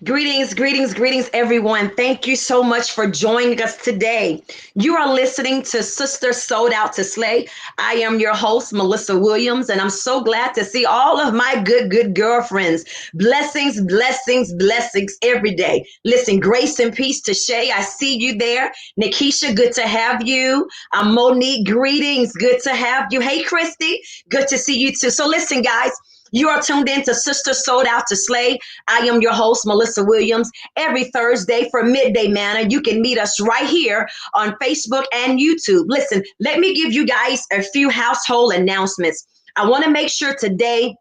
Greetings, greetings, greetings, everyone. Thank you so much for joining us today. You are listening to Sister Sold Out to Slay. I am your host, Melissa Williams, and I'm so glad to see all of my good girlfriends. Blessings, blessings, blessings every day. Listen, grace and peace to Shay. I see you there. Nikisha, good to have you. Monique, greetings. Good to have you. Hey, Christy, good to see you too. So listen, guys. You are tuned in to Sister Sold Out to Slay. I am your host, Melissa Williams. Every Thursday for Midday Manna, you can meet us right here on Facebook and YouTube. Listen, let me give you guys a few household announcements. I want to make sure today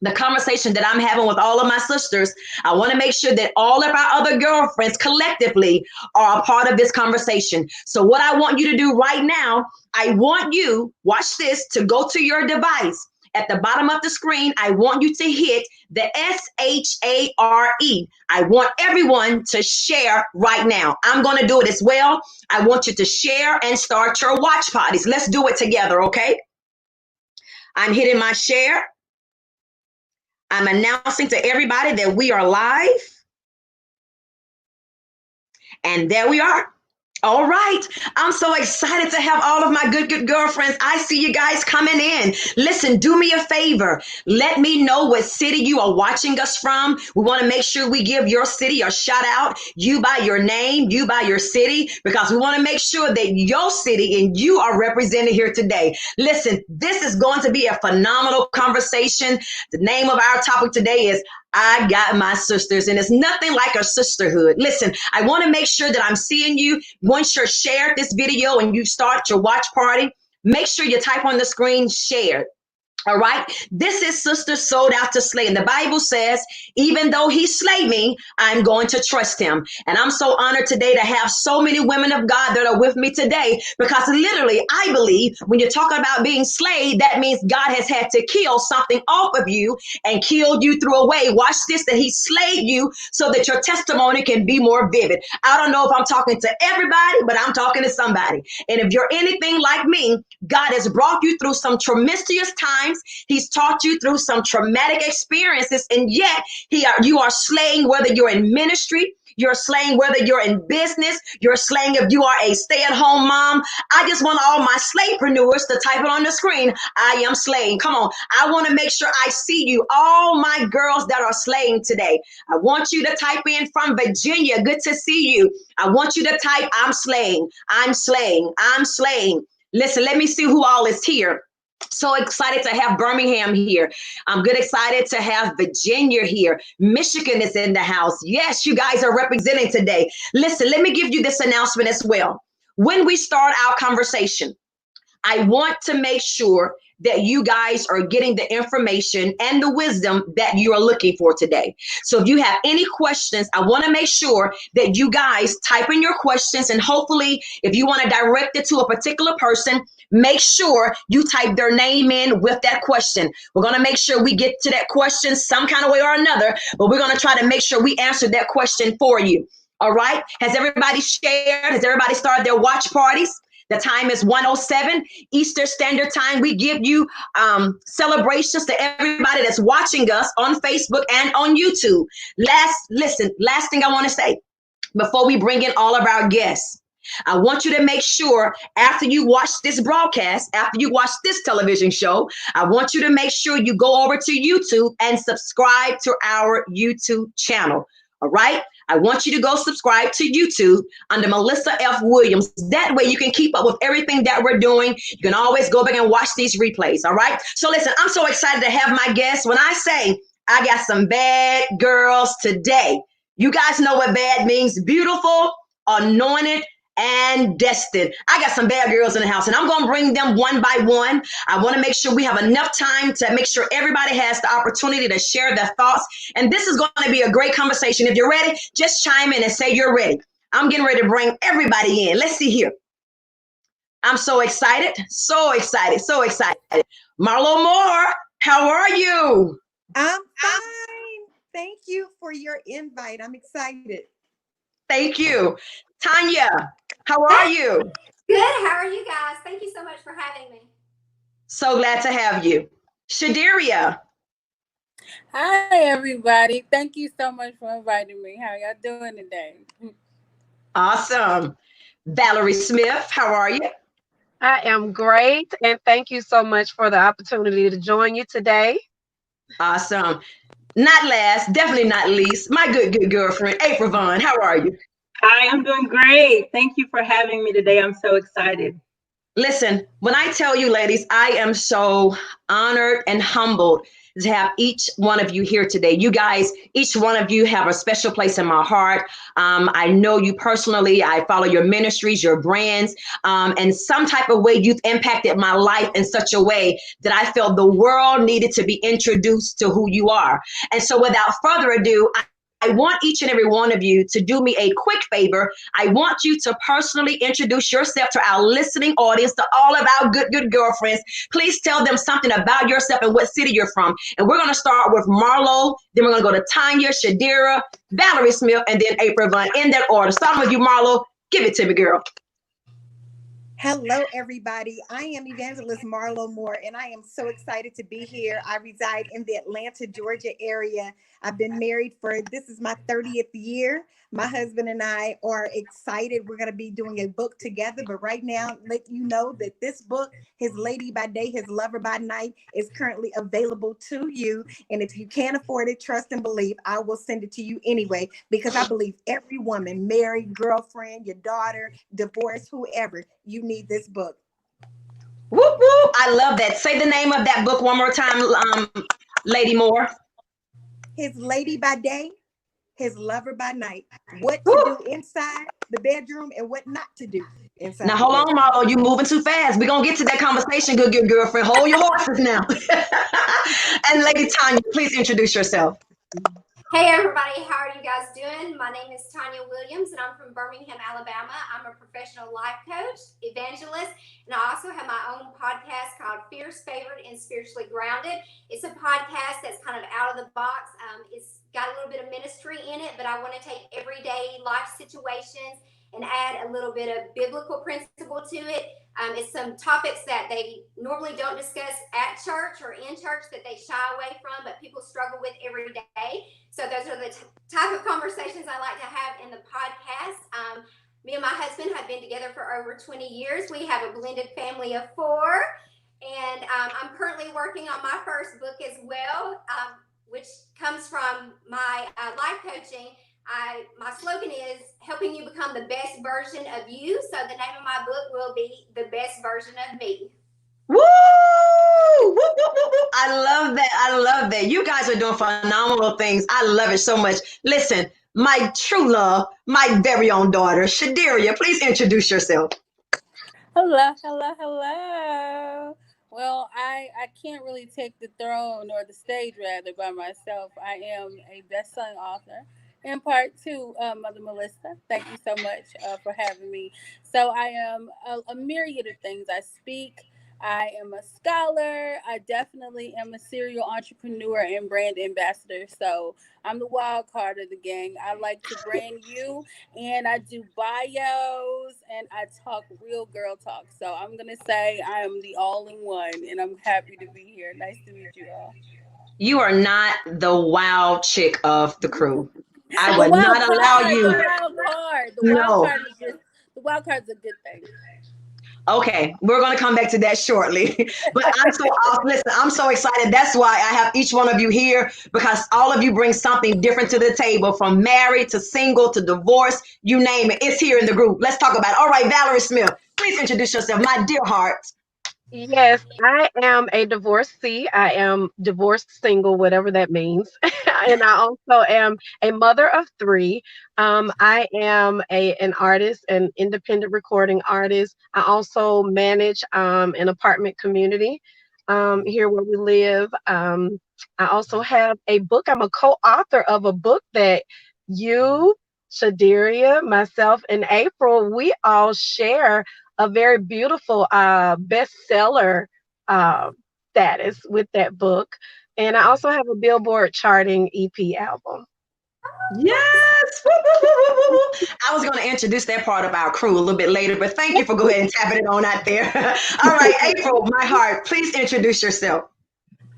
the conversation that I'm having with all of my sisters, I want to make sure that all of our other girlfriends collectively are a part of this conversation. So what I want you to do right now, I want you, watch this, to go to your device. At the bottom of the screen, I want you to hit the SHARE. I want everyone to share right now. I'm going to do it as well. I want you to share and start your watch parties. Let's do it together, okay? I'm hitting my share. I'm announcing to everybody that we are live. And there we are. All right. I'm so excited to have all of my good girlfriends. I see you guys coming in. Listen, do me a favor. Let me know what city you are watching us from. We want to make sure we give your city a shout out. You by your name, you by your city, because we want to make sure that your city and you are represented here today. Listen, this is going to be a phenomenal conversation. The name of our topic today is I got my sisters, and it's nothing like a sisterhood. Listen, I want to make sure that I'm seeing you. Once you're shared this video and you start your watch party, make sure you type on the screen shared. All right. This is Sister Sold Out to Slay. And the Bible says, even though he slay me, I'm going to trust him. And I'm so honored today to have so many women of God that are with me today, because literally, I believe when you're talking about being slayed, that means God has had to kill something off of you and killed you through a way. Watch this, that he slayed you so that your testimony can be more vivid. I don't know if I'm talking to everybody, but I'm talking to somebody. And if you're anything like me, God has brought you through some tremendous times. He's taught you through some traumatic experiences, and yet you are slaying, whether you're in ministry, you're slaying whether you're in business, you're slaying if you are a stay-at-home mom. I just want all my slaypreneurs to type it on the screen. I am slaying. Come on. I want to make sure I see you, all my girls that are slaying today. I want you to type in from Virginia. Good to see you. I want you to type, I'm slaying, I'm slaying, I'm slaying. Listen, let me see who all is here. So excited to have Birmingham here. I'm good excited to have Virginia here. Michigan is in the house. Yes, you guys are representing today. Listen, let me give you this announcement as well. When we start our conversation, I want to make sure that you guys are getting the information and the wisdom that you are looking for today. So if you have any questions, I want to make sure that you guys type in your questions, and hopefully if you want to direct it to a particular person, make sure you type their name in with that question. We're going to make sure we get to that question some kind of way or another, but we're going to try to make sure we answer that question for you. All right. Has everybody shared? Has everybody started their watch parties? The time is 1:07 Eastern Standard Time. We give you celebrations to everybody that's watching us on Facebook and on YouTube. Last thing I want to say before we bring in all of our guests. I want you to make sure after you watch this broadcast, after you watch this television show, I want you to make sure you go over to YouTube and subscribe to our YouTube channel. All right. I want you to go subscribe to YouTube under Melissa F. Williams. That way you can keep up with everything that we're doing. You can always go back and watch these replays. All right. So listen, I'm so excited to have my guests. When I say I got some bad girls today, you guys know what bad means: beautiful, anointed, and destined. I got some bad girls in the house, and I'm going to bring them one by one. I want to make sure we have enough time to make sure everybody has the opportunity to share their thoughts. And this is going to be a great conversation. If you're ready, just chime in and say you're ready. I'm getting ready to bring everybody in. Let's see here. I'm so excited, so excited, so excited. MARLO Moore, how are you? I'm fine. Thank you for your invite. I'm excited. Thank you. TONYA, how are you? Good. How are you guys? Thank you so much for having me. So glad to have you. SHADERIA. Hi, everybody. Thank you so much for inviting me. How y'all doing today? Awesome. Valerie Smith, how are you? I am great, and thank you so much for the opportunity to join you today. Awesome. Not last, definitely not least, my good girlfriend, April Vaughn, how are you? Hi, I'm doing great. Thank you for having me today. I'm so excited. Listen, when I tell you, ladies, I am so honored and humbled to have each one of you here today. You guys, each one of you have a special place in my heart. I know you personally. I follow your ministries, your brands, and some type of way you've impacted my life in such a way that I felt the world needed to be introduced to who you are. And so without further ado, I want each and every one of you to do me a quick favor. I want you to personally introduce yourself to our listening audience, to all of our good girlfriends. Please tell them something about yourself and what city you're from. And we're going to start with Marlo, then we're going to go to Tonya, Shaderia, Valerie Smith, and then April Vaughn in that order. Starting with you, Marlo. Give it to me, girl. Hello, everybody. I am Evangelist Marlo Moore, and I am so excited to be here. I reside in the Atlanta, Georgia area. I've been married this is my 30th year. My husband and I are excited. We're going to be doing a book together, but right now, let you know that this book, His Lady by Day, His Lover by Night, is currently available to you. And if you can't afford it, trust and believe, I will send it to you anyway, because I believe every woman, married, girlfriend, your daughter, divorced, whoever, you need this book. Whoop, whoop. I love that. Say the name of that book one more time, Lady Moore. His Lady by Day, His Lover by Night. What to do inside the bedroom and what not to do inside. Now, hold on, Marlo. You moving too fast. We're going to get to that conversation, good girlfriend. Hold your horses now. And Lady Tonya, please introduce yourself. Hey everybody, how are you guys doing? My name is Tonya Williams and I'm from Birmingham, Alabama. I'm a professional life coach, evangelist, and I also have my own podcast called Fierce, Favored, and Spiritually Grounded. It's a podcast that's kind of out of the box. It's got a little bit of ministry in it, but I want to take everyday life situations and add a little bit of biblical principle to it. It's some topics that they normally don't discuss at church or in church that they shy away from, but people struggle with every day. So those are the type of conversations I like to have in the podcast. Me and my husband have been together for over 20 years. We have a blended family of 4. And I'm currently working on my first book as well, which comes from my life coaching. My slogan is helping you become the best version of you. So the name of my book will be The Best Version of Me. Woo! Woo, woo, woo, woo. I love that. I love that. You guys are doing phenomenal things. I love it so much. Listen, my true love, my very own daughter, Shaderia, please introduce yourself. Hello. Well, I can't really take the throne or the stage rather by myself. I am a best-selling author. In part two, Mother Melissa, thank you so much for having me. So I am a myriad of things. I speak. I am a scholar. I definitely am a serial entrepreneur and brand ambassador. So I'm the wild card of the gang. I like to brand you, and I do bios, and I talk real girl talk. So I'm going to say I am the all-in-one, and I'm happy to be here. Nice to meet you all. You are not the wild chick of the crew. I would not allow you. The wild card's a good thing. Okay, we're going to come back to that shortly. But I'm so excited. That's why I have each one of you here, because all of you bring something different to the table, from married to single to divorce, you name it. It's here in the group. Let's talk about it. All right, Valerie Smith, please introduce yourself, my dear heart. Yes, I am a divorcee. I am divorced single, whatever that means. And I also am a mother of 3. I am an artist, an independent recording artist. I also manage an apartment community here where we live. I also have a book. I'm a co-author of a book that you, Shaderia, myself, and April, we all share a very beautiful bestseller status with that book. And I also have a Billboard charting EP album. Yes. Woo, woo, woo, woo, woo. I was going to introduce that part of our crew a little bit later, but thank you for going ahead and tapping it on out there. All right, April, my heart, please introduce yourself.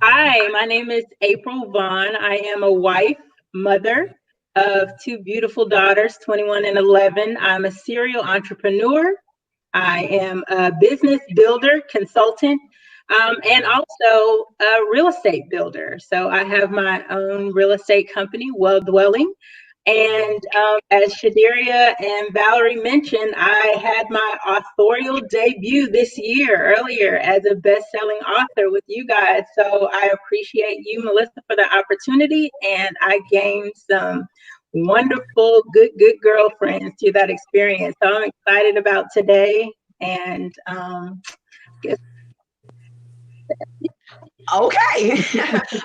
Hi, my name is April Vaughn. I am a wife, mother of two beautiful daughters, 21 and 11. I'm a serial entrepreneur. I am a business builder, consultant, and also a real estate builder. So I have my own real estate company, Well Dwelling. And as Shaderia and Valerie mentioned, I had my authorial debut this year, earlier, as a best-selling author with you guys. So I appreciate you, Melissa, for the opportunity, and I gained some wonderful, good girlfriends through that experience. So I'm excited about today, and guess Okay.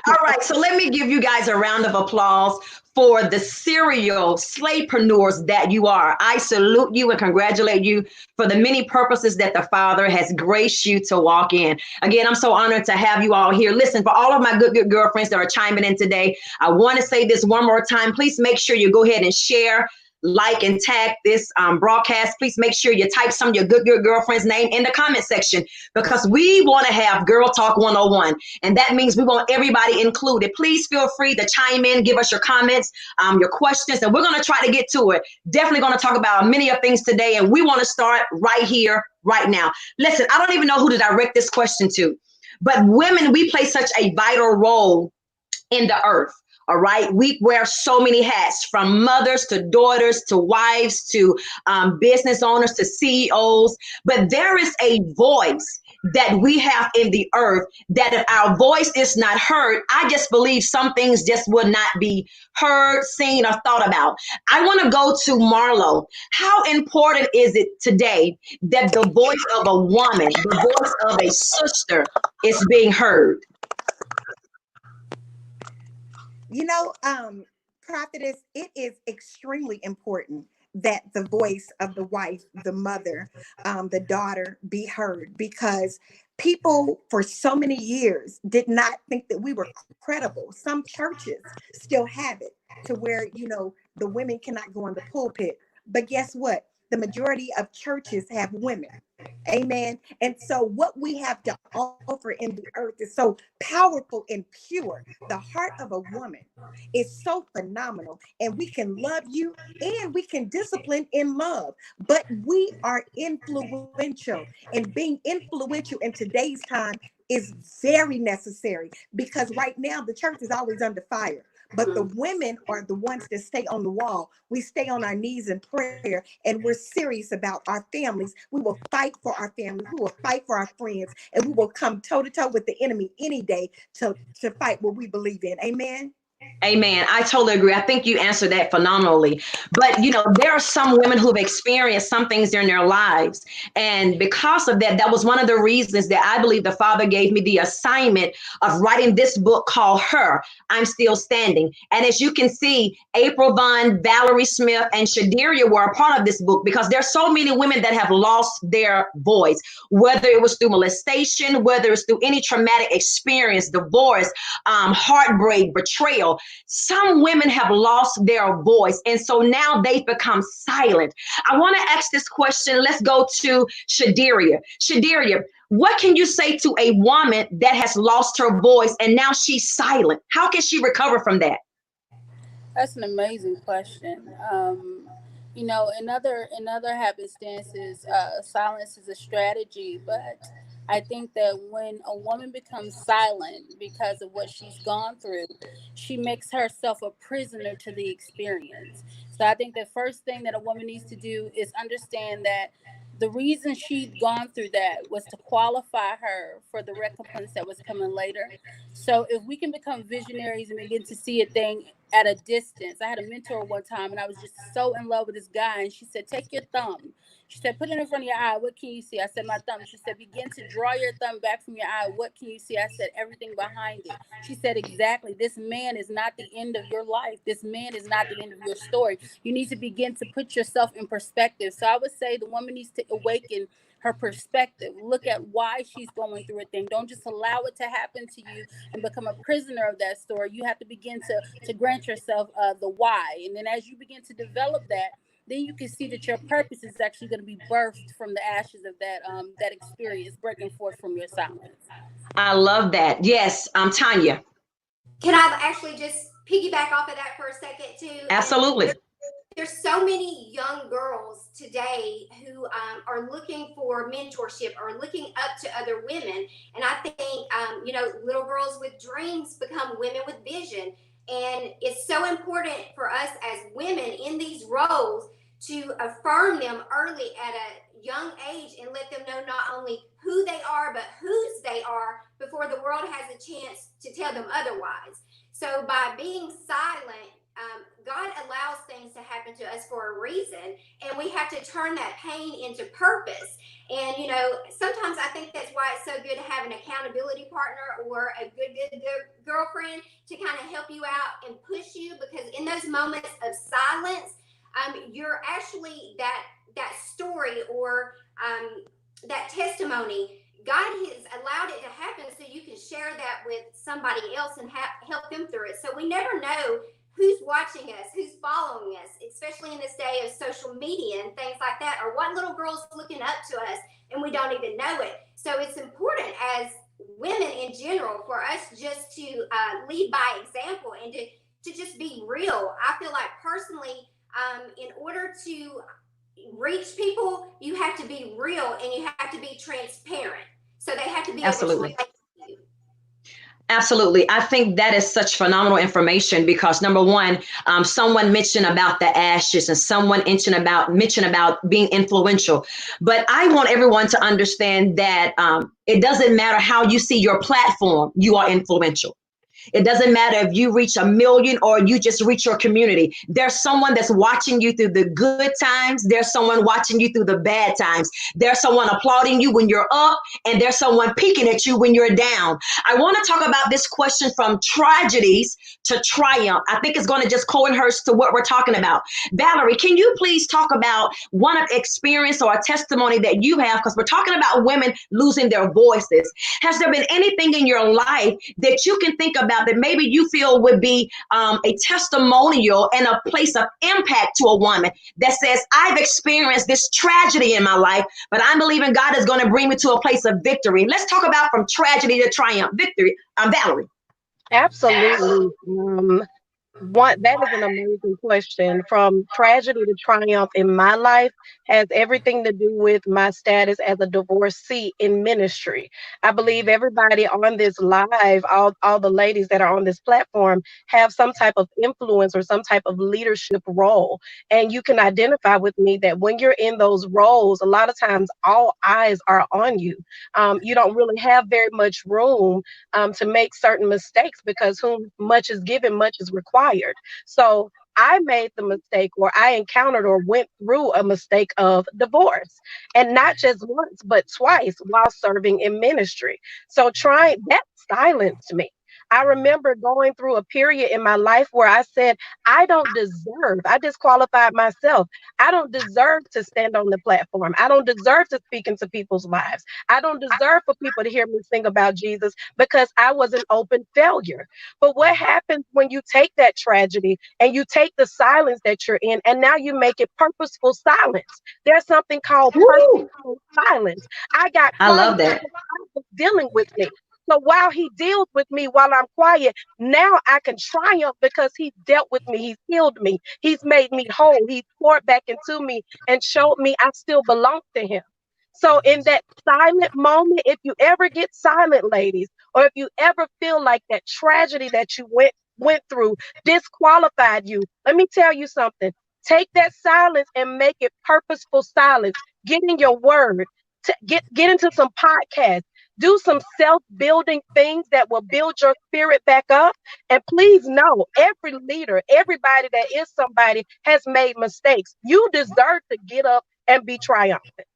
All right. So let me give you guys a round of applause for the serial slavepreneurs that you are. I salute you and congratulate you for the many purposes that the Father has graced you to walk in. Again, I'm so honored to have you all here. Listen, for all of my good girlfriends that are chiming in today, I want to say this one more time. Please make sure you go ahead and share, like, and tag this broadcast. Please make sure you type some of your good girlfriend's name in the comment section, because we want to have Girl Talk 101, and that means we want everybody included. Please feel free to chime in, give us your comments, your questions, and we're going to try to get to it. Definitely going to talk about many of things today, and we want to start right here, right now. Listen, I don't even know who to direct this question to, but women, we play such a vital role in the earth. All right. We wear so many hats, from mothers to daughters to wives to business owners to CEOs. But there is a voice that we have in the earth that if our voice is not heard, I just believe some things just will not be heard, seen, or thought about. I want to go to Marlo. How important is it today that the voice of a woman, the voice of a sister, is being heard? You know, prophetess, it is extremely important that the voice of the wife, the mother, the daughter be heard, because people for so many years did not think that we were credible. Some churches still have it to where, the women cannot go in the pulpit. But guess what? The majority of churches have women. Amen. And so, what we have to offer in the earth is so powerful and pure. The heart of a woman is so phenomenal, and we can love you and we can discipline in love, but we are influential, and being influential in today's time is very necessary, because right now the church is always under fire. But the women are the ones that stay on the wall. We stay on our knees in prayer, and we're serious about our families. We will fight for our families. We will fight for our friends, and we will come toe to toe with the enemy any day to fight what we believe in. Amen. Amen. I totally agree. I think you answered that phenomenally. But, there are some women who've experienced some things in their lives. And because of that, that was one of the reasons that I believe the Father gave me the assignment of writing this book called Her, I'm Still Standing. And as you can see, April Vaughn, Valerie Smith, and Shaderia were a part of this book, because there's so many women that have lost their voice, whether it was through molestation, whether it's through any traumatic experience, divorce, heartbreak, betrayal. Some women have lost their voice, and so now they've become silent. I want to ask this question. Let's go to Shaderia. Shaderia, what can you say to a woman that has lost her voice and now she's silent? How can she recover from that? That's an amazing question. In other happenstances, silence is a strategy, but I think that when a woman becomes silent because of what she's gone through, she makes herself a prisoner to the experience. So I think the first thing that a woman needs to do is understand that the reason she'd gone through that was to qualify her for the recompense that was coming later. So if we can become visionaries and begin to see a thing at a distance. I had a mentor one time, and I was just so in love with this guy, and she said, take your thumb. She said, put it in front of your eye. What can you see? I said, my thumb. She said, begin to draw your thumb back from your eye. What can you see? I said, everything behind it. She said, exactly. This man is not the end of your life. This man is not the end of your story. You need to begin to put yourself in perspective. So I would say the woman needs to awaken her perspective. Look at why she's going through a thing. Don't just allow it to happen to you and become a prisoner of that story. You have to begin to grant yourself the why. And then as you begin to develop that, then you can see that your purpose is actually going to be birthed from the ashes of that experience, breaking forth from your silence. I love that. Yes, Tanya. Can I actually just piggyback off of that for a second too? Absolutely. There's so many young girls today who are looking for mentorship or looking up to other women. And I think, little girls with dreams become women with vision. And it's so important for us as women in these roles to affirm them early at a young age and let them know not only who they are, but whose they are before the world has a chance to tell them otherwise. So by being silent, God allows things to happen to us for a reason, and we have to turn that pain into purpose. And sometimes I think that's why it's so good to have an accountability partner or a good girlfriend to kind of help you out and push you, because in those moments of silence, you're actually that story or that testimony. God has allowed it to happen so you can share that with somebody else and help them through it. So we never know who's watching us, who's following us, especially in this day of social media and things like that, or what little girl's looking up to us and we don't even know it. So it's important as women in general for us just to lead by example and to just be real. I feel like personally, in order to reach people, you have to be real and you have to be transparent. So they have to be Absolutely. able to relate to you. Absolutely. I think that is such phenomenal information because number one, someone mentioned about the ashes and someone mentioned about being influential. But I want everyone to understand that it doesn't matter how you see your platform, you are influential. It doesn't matter if you reach 1 million or you just reach your community. There's someone that's watching you through the good times. There's someone watching you through the bad times. There's someone applauding you when you're up, and there's someone peeking at you when you're down. I want to talk about this question from tragedies to triumph. I think it's going to just coinherse to what we're talking about. Valerie, can you please talk about one experience or a testimony that you have? Because we're talking about women losing their voices. Has there been anything in your life that you can think about that maybe you feel would be a testimonial and a place of impact to a woman that says, I've experienced this tragedy in my life, but I'm believing God is going to bring me to a place of victory. Let's talk about from tragedy to triumph. Victory. Valerie. Absolutely. That is an amazing question. From tragedy to triumph in my life has everything to do with my status as a divorcee in ministry. I believe everybody on this live, all the ladies that are on this platform, have some type of influence or some type of leadership role. And you can identify with me that when you're in those roles, a lot of times all eyes are on you. You don't really have very much room to make certain mistakes, because whom much is given, much is required. So I made the mistake, or I encountered or went through a mistake of divorce, and not just once, but twice while serving in ministry. So that silenced me. I remember going through a period in my life where I said, I disqualified myself. I don't deserve to stand on the platform. I don't deserve to speak into people's lives. I don't deserve for people to hear me sing about Jesus, because I was an open failure. But what happens when you take that tragedy and you take the silence that you're in, and now you make it purposeful silence? There's something called purposeful silence. I got quiet. I love that. God was dealing with me. So while he deals with me while I'm quiet, now I can triumph because he's dealt with me. He's healed me. He's made me whole. He's poured back into me and showed me I still belong to him. So in that silent moment, if you ever get silent, ladies, or if you ever feel like that tragedy that you went through disqualified you, let me tell you something. Take that silence and make it purposeful silence. Get in your word. Get into some podcasts. Do some self-building things that will build your spirit back up. And please know, every leader, everybody that is somebody has made mistakes. You deserve to get up and be triumphant.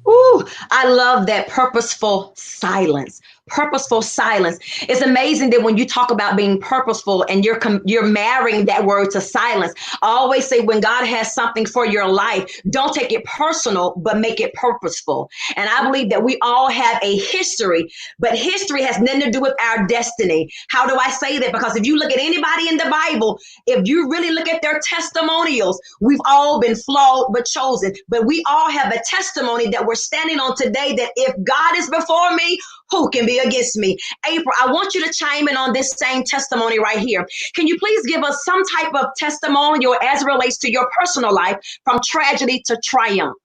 Ooh, I love that purposeful silence. Purposeful silence. It's amazing that when you talk about being purposeful and you're marrying that word to silence. I always say when God has something for your life, don't take it personal, but make it purposeful. And I believe that we all have a history, but history has nothing to do with our destiny. How do I say that? Because if you look at anybody in the Bible, if you really look at their testimonials, we've all been flawed but chosen. But we all have a testimony that we're standing on today, that if God is before me, who can be be against me. April, I want you to chime in on this same testimony right here. Can you please give us some type of testimonial as it relates to your personal life from tragedy to triumph?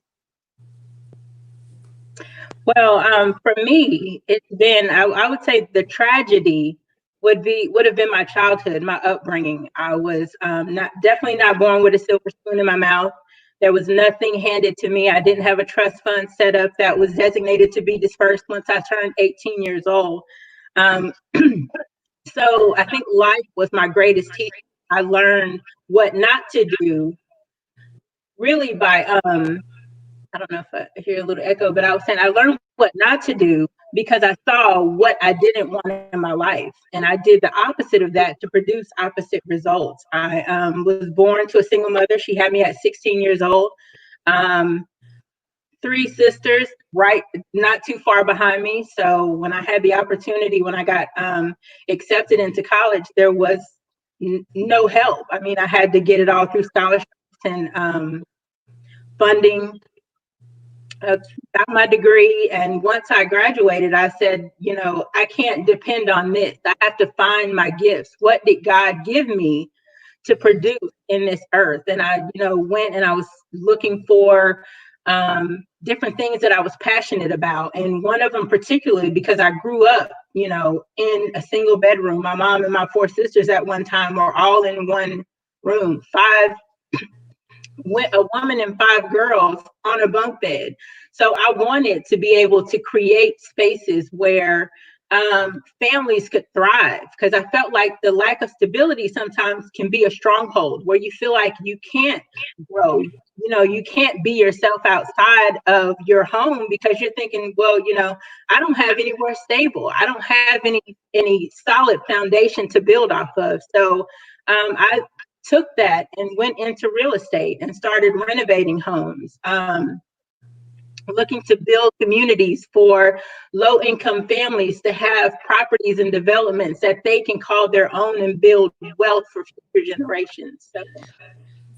Well, for me, it's been, I would say the tragedy would have been my childhood, my upbringing. I was definitely not born with a silver spoon in my mouth. There was nothing handed to me. I didn't have a trust fund set up that was designated to be dispersed once I turned 18 years old. So I think life was my greatest teacher. I learned what not to do really by I don't know if I hear a little echo, but I was saying I learned what not to do because I saw what I didn't want in my life. And I did the opposite of that to produce opposite results. I was born to a single mother. She had me at 16 years old. 3 sisters, right, not too far behind me. So when I had the opportunity, when I got accepted into college, there was no help. I mean, I had to get it all through scholarships and funding. Got my degree, and once I graduated, I said, you know, I can't depend on this. I have to find my gifts. What did God give me to produce in this earth? And I, you know, went and I was looking for different things that I was passionate about, and one of them particularly because I grew up, you know, in a single bedroom. My mom and my 4 sisters at one time were all in one room, a woman and 5 girls on a bunk bed. So I wanted to be able to create spaces where families could thrive, because I felt like the lack of stability sometimes can be a stronghold where you feel like you can't grow. You know, you can't be yourself outside of your home because you're thinking, well, you know, I don't have anywhere stable. I don't have any solid foundation to build off of. So I took that and went into real estate and started renovating homes, looking to build communities for low-income families to have properties and developments that they can call their own and build wealth for future generations. So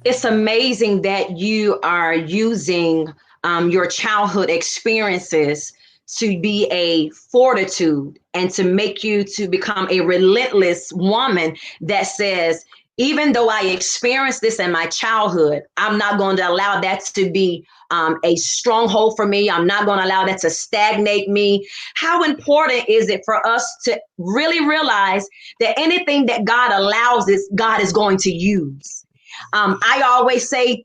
it's amazing that you are using your childhood experiences to be a fortitude and to make you to become a relentless woman that says, even though I experienced this in my childhood, I'm not going to allow that to be a stronghold for me. I'm not going to allow that to stagnate me. How important is it for us to really realize that anything that God allows is God is going to use? I always say,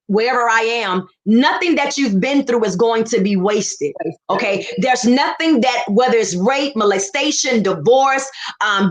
wherever I am, nothing that you've been through is going to be wasted. Okay. There's nothing that, whether it's rape, molestation, divorce,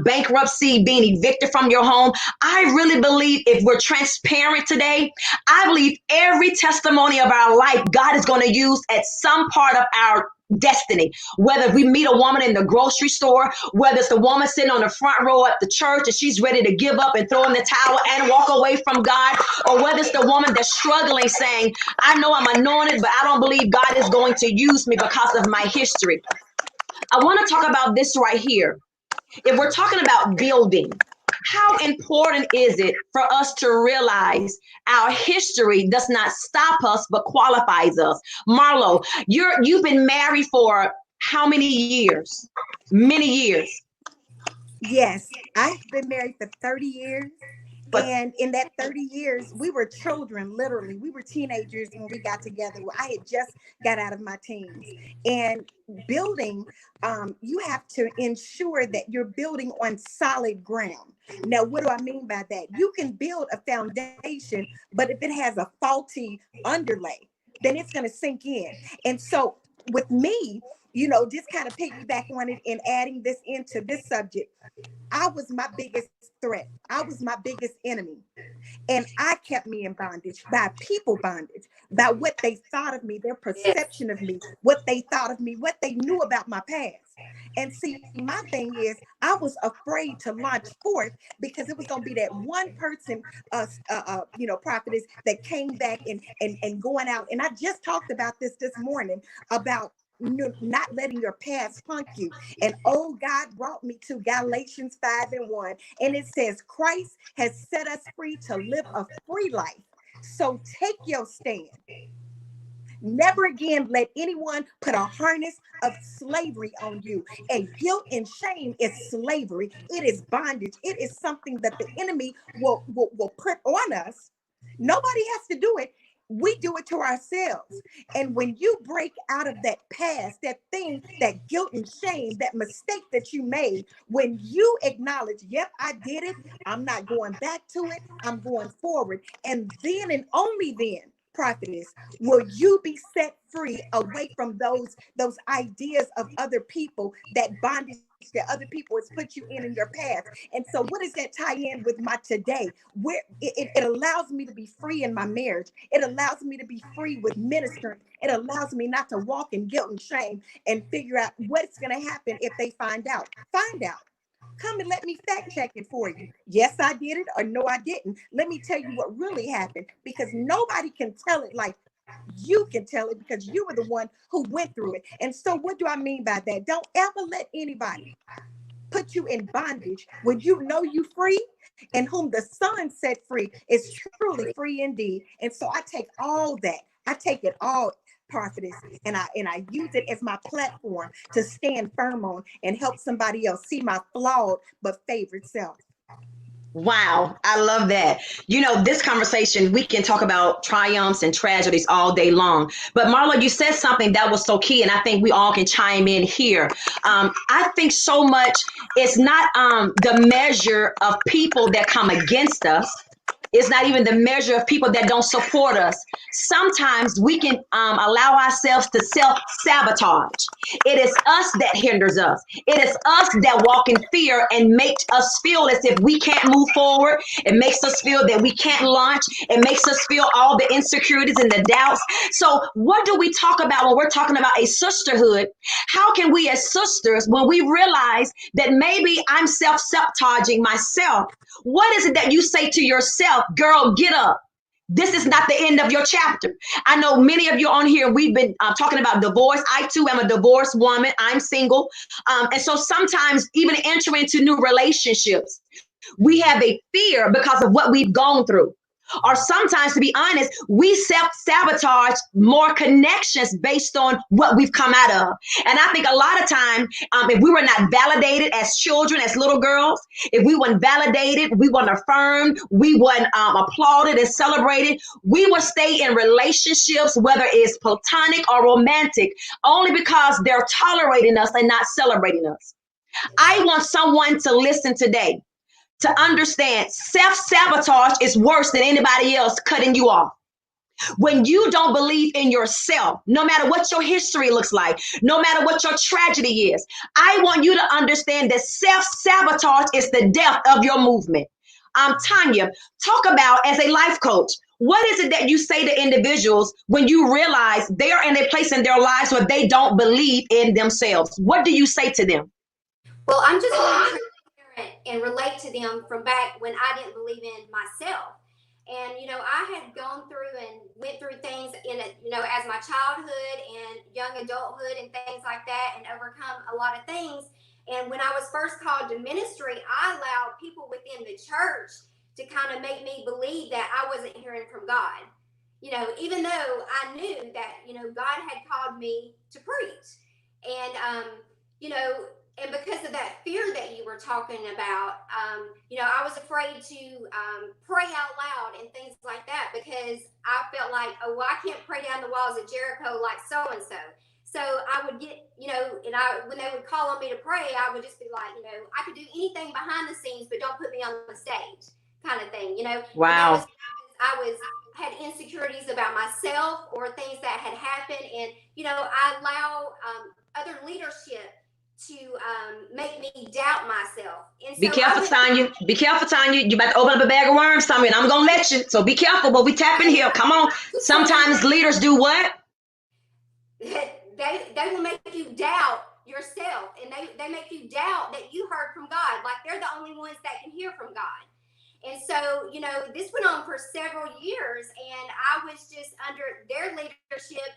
bankruptcy, being evicted from your home. I really believe if we're transparent today, I believe every testimony of our life, God is going to use at some part of our destiny. Whether we meet a woman in the grocery store, whether it's the woman sitting on the front row at the church and she's ready to give up and throw in the towel and walk away from God, or whether it's the woman that's struggling saying, I know I'm anointed, but I don't believe God is going to use me because of my history. I want to talk about this right here. If we're talking about building, how important is it for us to realize our history does not stop us but qualifies us? Marlo, you've been married for how many years? Many years. Yes, I've been married for 30 years. And in that 30 years, we were children, literally. We were teenagers when we got together. I had just got out of my teens. And building, you have to ensure that you're building on solid ground. Now, what do I mean by that? You can build a foundation, but if it has a faulty underlay, then it's going to sink in. And so with me, you know, just kind of piggyback on it and adding this into this subject, I was my biggest threat. I was my biggest enemy. And I kept me in bondage by people bondage, by what they thought of me, their perception of me, what they thought of me, what they knew about my past. And see, my thing is, I was afraid to launch forth because it was going to be that one person, you know, prophetess that came back and going out. And I just talked about this morning about not letting your past punk you. And oh, God brought me to Galatians 5:1, and it says Christ has set us free to live a free life. So take your stand. Never again let anyone put a harness of slavery on you. And guilt and shame is slavery. It is bondage. It is something that the enemy will put on us. Nobody has to do it. We do it to ourselves. And when you break out of that past, that thing, that guilt and shame, that mistake that you made, when you acknowledge, yep, I did it, I'm not going back to it, I'm going forward. And then and only then, prophetess, will you be set free away from those ideas of other people, that bondage that other people has put you in your past. And so what does that tie in with my today, where it allows me to be free in my marriage? It allows me to be free with ministering. It allows me not to walk in guilt and shame and figure out what's going to happen if they find out. Come and let me fact check it for you. Yes, I did it, or no, I didn't. Let me tell you what really happened, because nobody can tell it like you can tell it, because you were the one who went through it. And so what do I mean by that? Don't ever let anybody put you in bondage when you know you free, and whom the Son set free is truly free indeed. And so I take all that. I take it all, prophetess, and I use it as my platform to stand firm on and help somebody else see my flawed but favored self. Wow, I love that. You know, this conversation, we can talk about triumphs and tragedies all day long. But Marlo, you said something that was so key, and I think we all can chime in here. I think so much it's not the measure of people that come against us. It's not even the measure of people that don't support us. Sometimes we can allow ourselves to self sabotage. It is us that hinders us. It is us that walk in fear and makes us feel as if we can't move forward. It makes us feel that we can't launch. It makes us feel all the insecurities and the doubts. So, what do we talk about when we're talking about a sisterhood? How can we, as sisters, when we realize that maybe I'm self sabotaging myself? What is it that you say to yourself, girl, get up? This is not the end of your chapter. I know many of you on here, we've been talking about divorce. I too am a divorced woman. I'm single. And so sometimes even entering into new relationships, we have a fear because of what we've gone through. Or sometimes, to be honest, we self-sabotage more connections based on what we've come out of. And I think a lot of time, if we were not validated as children, as little girls, if we weren't validated, we weren't affirmed, we weren't applauded and celebrated, we will stay in relationships, whether it's platonic or romantic, only because they're tolerating us and not celebrating us. I want someone to listen today to understand self-sabotage is worse than anybody else cutting you off. When you don't believe in yourself, no matter what your history looks like, no matter what your tragedy is, I want you to understand that self-sabotage is the death of your movement. Tonya, talk about, as a life coach, what is it that you say to individuals when you realize they are in a place in their lives where they don't believe in themselves? What do you say to them? Well, I'm just going to and relate to them from back when I didn't believe in myself. And, I had gone through and went through things as my childhood and young adulthood and things like that, and overcome a lot of things. And when I was first called to ministry, I allowed people within the church to kind of make me believe that I wasn't hearing from God. Even though I knew that, God had called me to preach. And, and because of that fear that you were talking about, I was afraid to pray out loud and things like that, because I felt like, oh, well, I can't pray down the walls of Jericho like so and so. So I would get, and when they would call on me to pray, I would just be like, I could do anything behind the scenes, but don't put me on the stage, kind of thing, Wow. And that was had insecurities about myself or things that had happened, and I allow other leadership to make me doubt myself. And so Be careful, Tonya. Be careful, Tonya. You about to open up a bag of worms, Tonya, and I'm gonna let you. So be careful. But we tap in here. Come on. Sometimes leaders do what? They will make you doubt yourself, and they make you doubt that you heard from God. Like they're the only ones that can hear from God. And so, this went on for several years, and I was just under their leadership,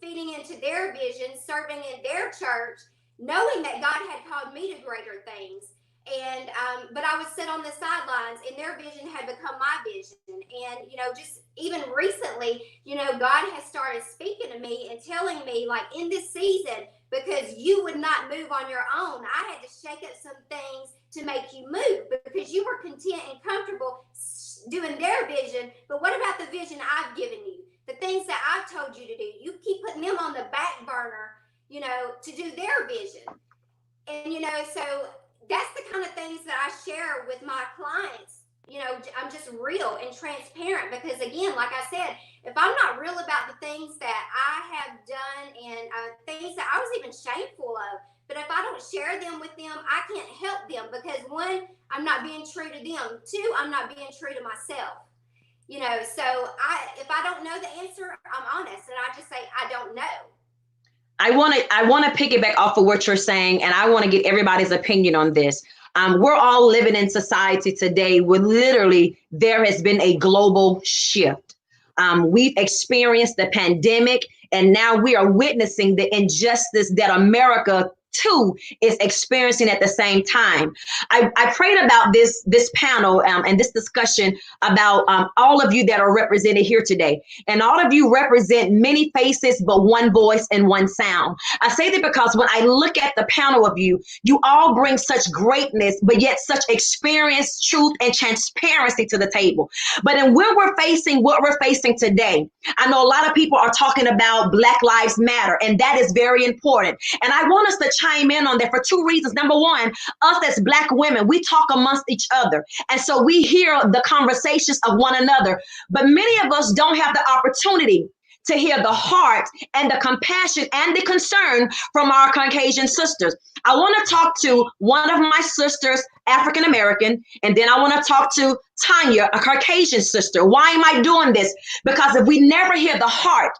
feeding into their vision, serving in their church, knowing that God had called me to greater things. And but I would sit on the sidelines, and their vision had become my vision. And just even recently, God has started speaking to me and telling me, like, in this season, because you would not move on your own, I had to shake up some things to make you move, because you were content and comfortable doing their vision. But what about the vision I've given you, the things that I've told you to do? You keep putting them on the back burner, to do their vision. And so that's the kind of things that I share with my clients. I'm just real and transparent, because, again, like I said, if I'm not real about the things that I have done, and things that I was even shameful of, but if I don't share them with them, I can't help them, because, one, I'm not being true to them. Two, I'm not being true to myself. So if I don't know the answer, I'm honest, and I just say I don't know. I want to piggyback off of what you're saying, and I want to get everybody's opinion on this. We're all living in society today where literally there has been a global shift. We've experienced the pandemic, and now we are witnessing the injustice that America too is experiencing at the same time. I prayed about this panel and this discussion about all of you that are represented here today. And all of you represent many faces, but one voice and one sound. I say that because when I look at the panel of you, you all bring such greatness, but yet such experience, truth, and transparency to the table. But in when we're facing what we're facing today, I know a lot of people are talking about Black Lives Matter, and that is very important. And I want us to chime in on that for two reasons. Number one, us as Black women, we talk amongst each other. And so we hear the conversations of one another. But many of us don't have the opportunity to hear the heart and the compassion and the concern from our Caucasian sisters. I want to talk to one of my sisters, African American, and then I want to talk to Tonya, a Caucasian sister. Why am I doing this? Because if we never hear the heart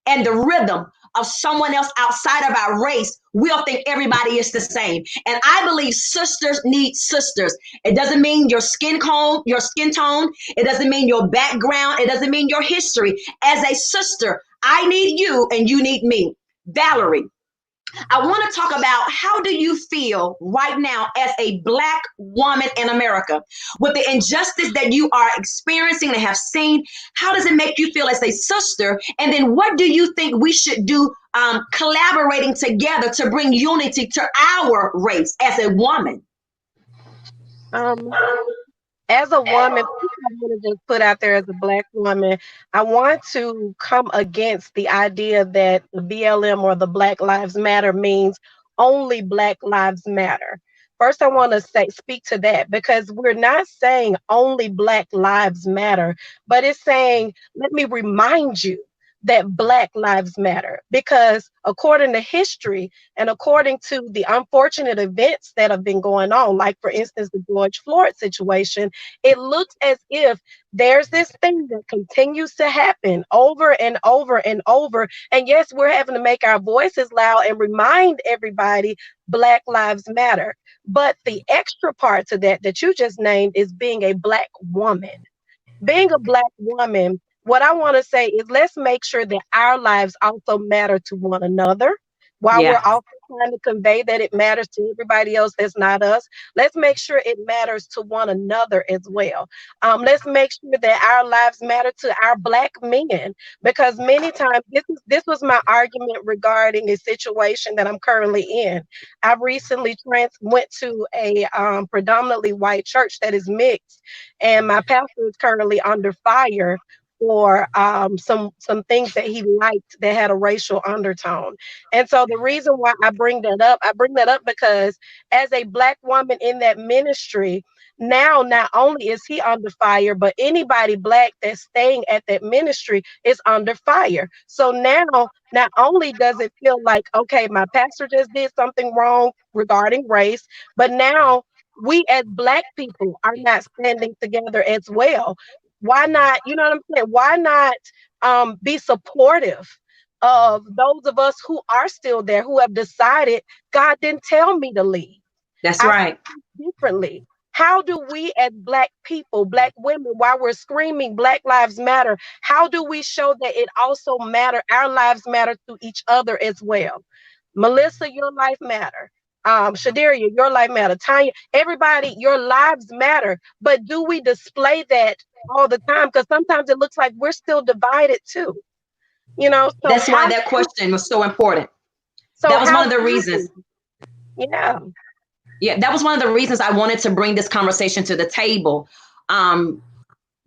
and the rhythm of someone else outside of our race, we'll think everybody is the same. And I believe sisters need sisters. It doesn't mean your skin tone, it doesn't mean your background, it doesn't mean your history. As a sister, I need you and you need me. Valerie, I want to talk about, how do you feel right now as a Black woman in America with the injustice that you are experiencing and have seen? How does it make you feel as a sister? And then what do you think we should do collaborating together to bring unity to our race as a woman? As a woman, I want to just put out there, as a Black woman, I want to come against the idea that the BLM or the Black Lives Matter means only Black Lives Matter. First, I want to speak to that, because we're not saying only Black Lives Matter, but it's saying, let me remind you that Black Lives Matter, because according to history and according to the unfortunate events that have been going on, like, for instance, the George Floyd situation, it looks as if there's this thing that continues to happen over and over and over. And yes, we're having to make our voices loud and remind everybody Black Lives Matter. But the extra part to that you just named is being a Black woman. Being a Black woman, what I want to say is, let's make sure that our lives also matter to one another, while we're Yeah. also trying to convey that it matters to everybody else that's not us. Let's make sure it matters to one another as well. Let's make sure that our lives matter to our Black men, because many times this was my argument regarding a situation that I'm currently in. I recently went to a predominantly white church that is mixed, and my pastor is currently under fire for some things that he liked that had a racial undertone. And so the reason why I bring that up because, as a Black woman in that ministry, now not only is he under fire, but anybody Black that's staying at that ministry is under fire. So now, not only does it feel like, okay, my pastor just did something wrong regarding race, but now we as Black people are not standing together as well. Why not, you know what I'm saying? Why not be supportive of those of us who are still there, who have decided, God didn't tell me to leave. That's I right. see differently. How do we as Black people, Black women, while we're screaming Black Lives Matter, how do we show that it also matter, our lives matter to each other as well? Melissa, your life matter. Shaderia, your life matter. Tonya, everybody, your lives matter. But do we display that all the time? Because sometimes it looks like we're still divided too. You know, so That's why how that question was so important. so That was one how of the do reasons. yeah. Yeah, that was one of the reasons I wanted to bring this conversation to the table.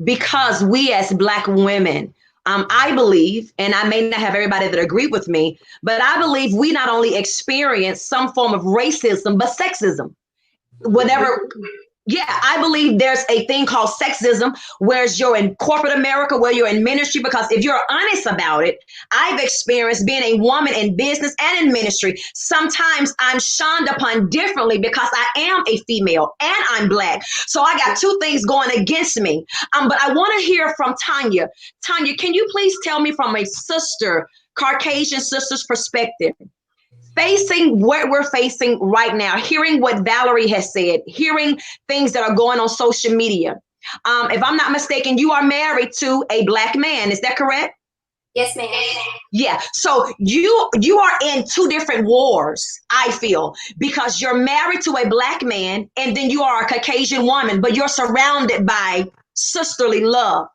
Because we as Black women, I believe, and I may not have everybody that agree with me, but I believe we not only experience some form of racism, but sexism. Whatever. Yeah, I believe there's a thing called sexism, whereas you're in corporate America, where you're in ministry, because if you're honest about it, I've experienced being a woman in business and in ministry. Sometimes I'm shunned upon differently because I am a female and I'm Black. So I got two things going against me. But I want to hear from Tonya. Tonya, can you please tell me from a sister, Caucasian sister's perspective, facing what we're facing right now, hearing what Valerie has said, hearing things that are going on social media. If I'm not mistaken, you are married to a Black man. Is that correct? Yes, ma'am. Yeah. So you are in two different wars, I feel, because you're married to a Black man and then you are a Caucasian woman, but you're surrounded by sisterly love.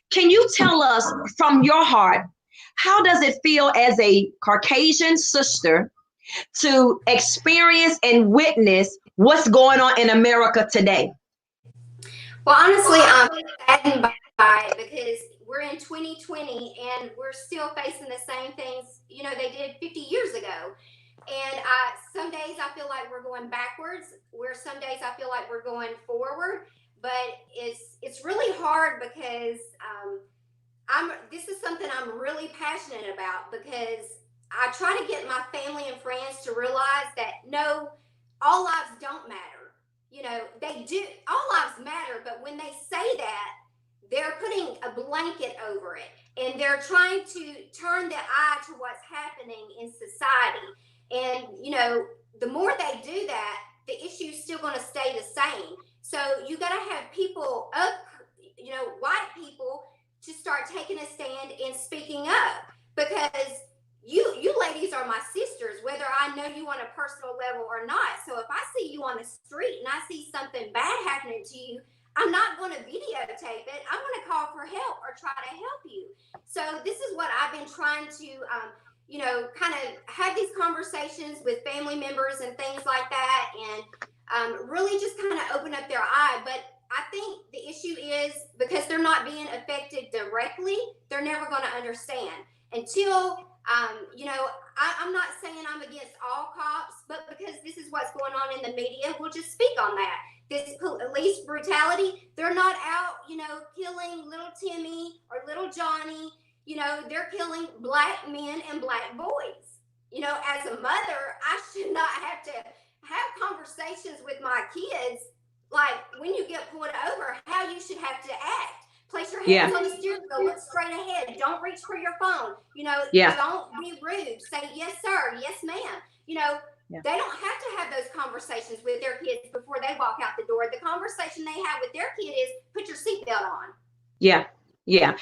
Can you tell us from your heart, how does it feel as a Caucasian sister to experience and witness what's going on in America today? Well, honestly, I'm saddened by it because we're in 2020 and we're still facing the same things, they did 50 years ago. And some days I feel like we're going backwards, where some days I feel like we're going forward. But it's really hard because this is something I'm really passionate about, because I try to get my family and friends to realize that no, all lives don't matter. They do. All lives matter, but when they say that, they're putting a blanket over it, and they're trying to turn the eye to what's happening in society. And the more they do that, the issue's still going to stay the same. So you got to have people up, white people, to start taking a stand and speaking up, because you ladies are my sisters, whether I know you on a personal level or not. So if I see you on the street and I see something bad happening to you, I'm not going to videotape it. I'm going to call for help or try to help you. So this is what I've been trying to, kind of have these conversations with family members and things like that, and really just kind of open up their eye. But I think the issue is because they're not being affected directly, they're never going to understand until, I'm not saying I'm against all cops, but because this is what's going on in the media, we'll just speak on that. This police brutality, they're not out, killing little Timmy or little Johnny. They're killing Black men and Black boys. As a mother, I should not have to have conversations with my kids like when you get pulled over, how you should have to act. Place your hands on the steering wheel, look straight ahead. Don't reach for your phone. Don't be rude. Say yes, sir. Yes, ma'am. They don't have to have those conversations with their kids before they walk out the door. The conversation they have with their kid is put your seatbelt on. Yeah. Yeah.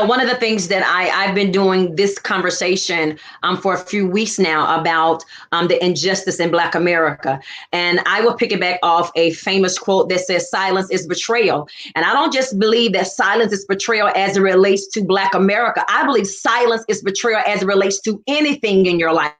One of the things that I've been doing this conversation for a few weeks now about the injustice in Black America. And I will pick it back off a famous quote that says silence is betrayal. And I don't just believe that silence is betrayal as it relates to Black America. I believe silence is betrayal as it relates to anything in your life.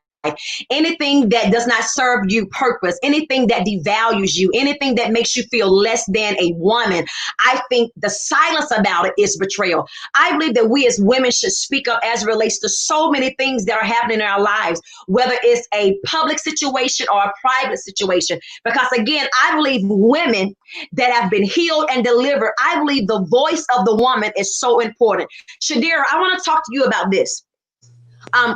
Anything that does not serve you purpose, anything that devalues you, anything that makes you feel less than a woman, I think the silence about it is betrayal. I believe that we as women should speak up as it relates to so many things that are happening in our lives, whether it's a public situation or a private situation. Because again, I believe women that have been healed and delivered, I believe the voice of the woman is so important. Shadera, I want to talk to you about this.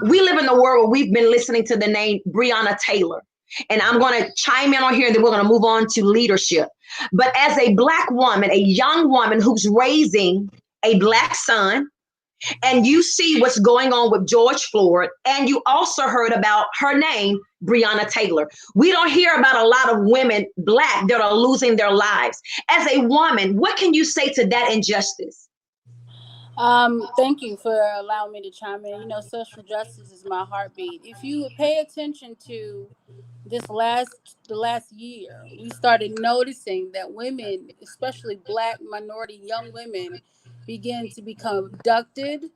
We live in a world where we've been listening to the name Breonna Taylor. And I'm going to chime in on here and then we're going to move on to leadership. But as a Black woman, a young woman who's raising a Black son, and you see what's going on with George Floyd, and you also heard about her name, Breonna Taylor. We don't hear about a lot of women, Black, that are losing their lives. As a woman, what can you say to that injustice? Thank you for allowing me to chime in. Social justice is my heartbeat. If you would pay attention to the last year, we started noticing that women, especially Black minority young women, begin to become abducted,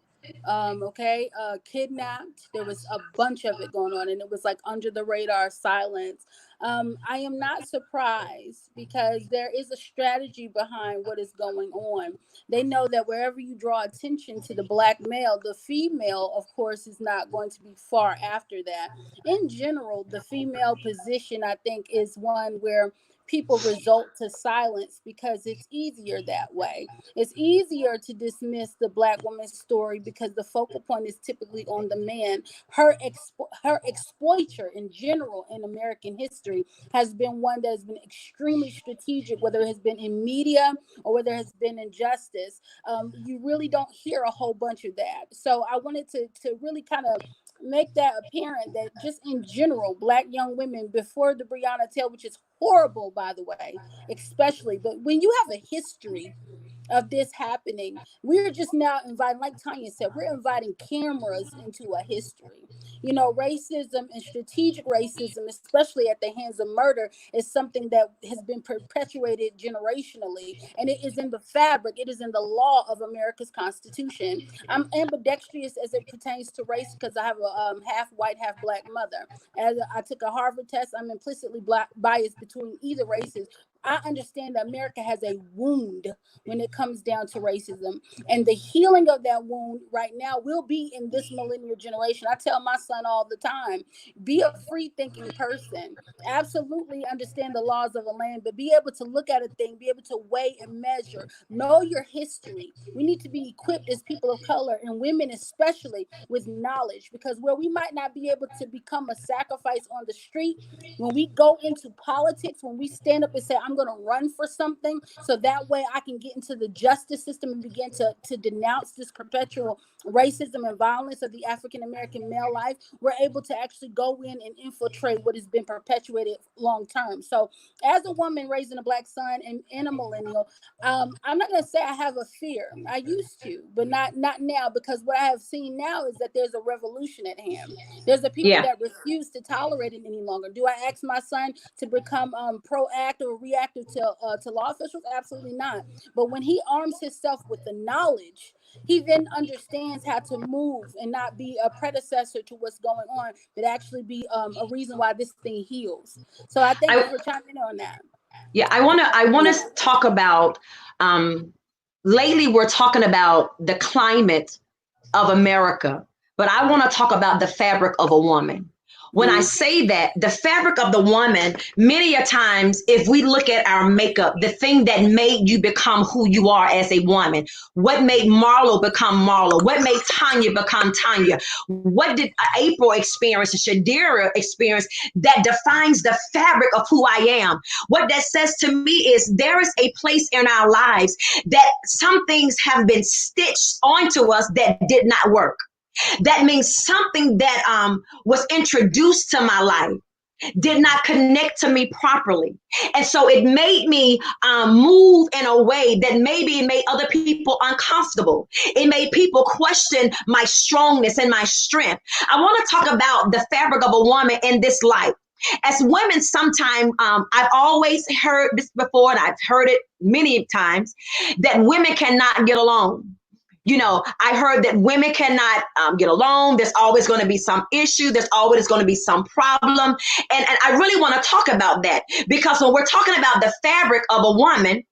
kidnapped. There was a bunch of it going on, and it was like under the radar silence. I am not surprised because there is a strategy behind what is going on. They know that wherever you draw attention to the Black male, the female, of course, is not going to be far after that. In general, the female position, I think, is one where people resort to silence because it's easier that way. It's easier to dismiss the Black woman's story because the focal point is typically on the man. Her exploiter in general in American history has been one that has been extremely strategic, whether it has been in media or whether it has been in justice. You really don't hear a whole bunch of that. So I wanted to really kind of make that apparent that just in general, Black young women before the Breonna Taylor, which is horrible, by the way, especially, but when you have a history of this happening, we're just now inviting, like Tonya said, we're inviting cameras into a history. You know, racism and strategic racism, especially at the hands of murder, is something that has been perpetuated generationally, and it is in the fabric, it is in the law of America's Constitution. I'm ambidextrous as it pertains to race because I have a half white, half Black mother. As I took a Harvard test, I'm implicitly biased between either races. I understand that America has a wound when it comes down to racism. And the healing of that wound right now will be in this millennial generation. I tell my son all the time, be a free thinking person. Absolutely understand the laws of the land, but be able to look at a thing, be able to weigh and measure, know your history. We need to be equipped as people of color and women especially with knowledge, because where we might not be able to become a sacrifice on the street, when we go into politics, when we stand up and say, I'm going to run for something so that way I can get into the justice system and begin to denounce this perpetual racism and violence of the African American male life, we're able to actually go in and infiltrate what has been perpetuated long term. So as a woman raising a Black son and a millennial, I'm not going to say I have a fear. I used to, but not now, because what I have seen now is that there's a revolution at hand. There's the people that refuse to tolerate it any longer. Do I ask my son to become proactive or reactive to law officials? Absolutely not. But when he arms himself with the knowledge, he then understands how to move and not be a predecessor to what's going on, but actually be a reason why this thing heals. So I thank you for chiming in on that. Yeah, I want to talk about, lately we're talking about the climate of America, but I want to talk about the fabric of a woman. When I say that, the fabric of the woman, many a times, if we look at our makeup, the thing that made you become who you are as a woman, what made Marlo become Marlo, what made Tonya become Tonya, what did April experience, Shaderia experience that defines the fabric of who I am? What that says to me is there is a place in our lives that some things have been stitched onto us that did not work. That means something that was introduced to my life did not connect to me properly. And so it made me move in a way that maybe it made other people uncomfortable. It made people question my strongness and my strength. I want to talk about the fabric of a woman in this life. As women, sometimes I've always heard this before, and I've heard it many times, that women cannot get along. You know, I heard that women cannot get along. There's always going to be some issue. There's always going to be some problem. And I really want to talk about that, because when we're talking about the fabric of a woman,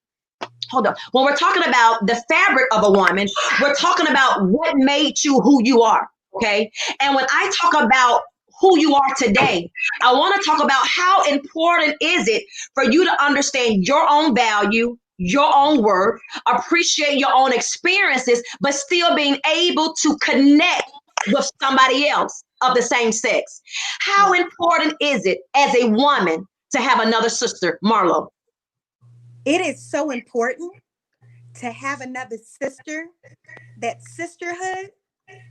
when we're talking about the fabric of a woman, we're talking about what made you who you are. Okay. And when I talk about who you are today, I want to talk about how important is it for you to understand your own value, your own worth, appreciate your own experiences, but still being able to connect with somebody else of the same sex. How important is it as a woman to have another sister, Marlo? It is so important to have another sister. That sisterhood.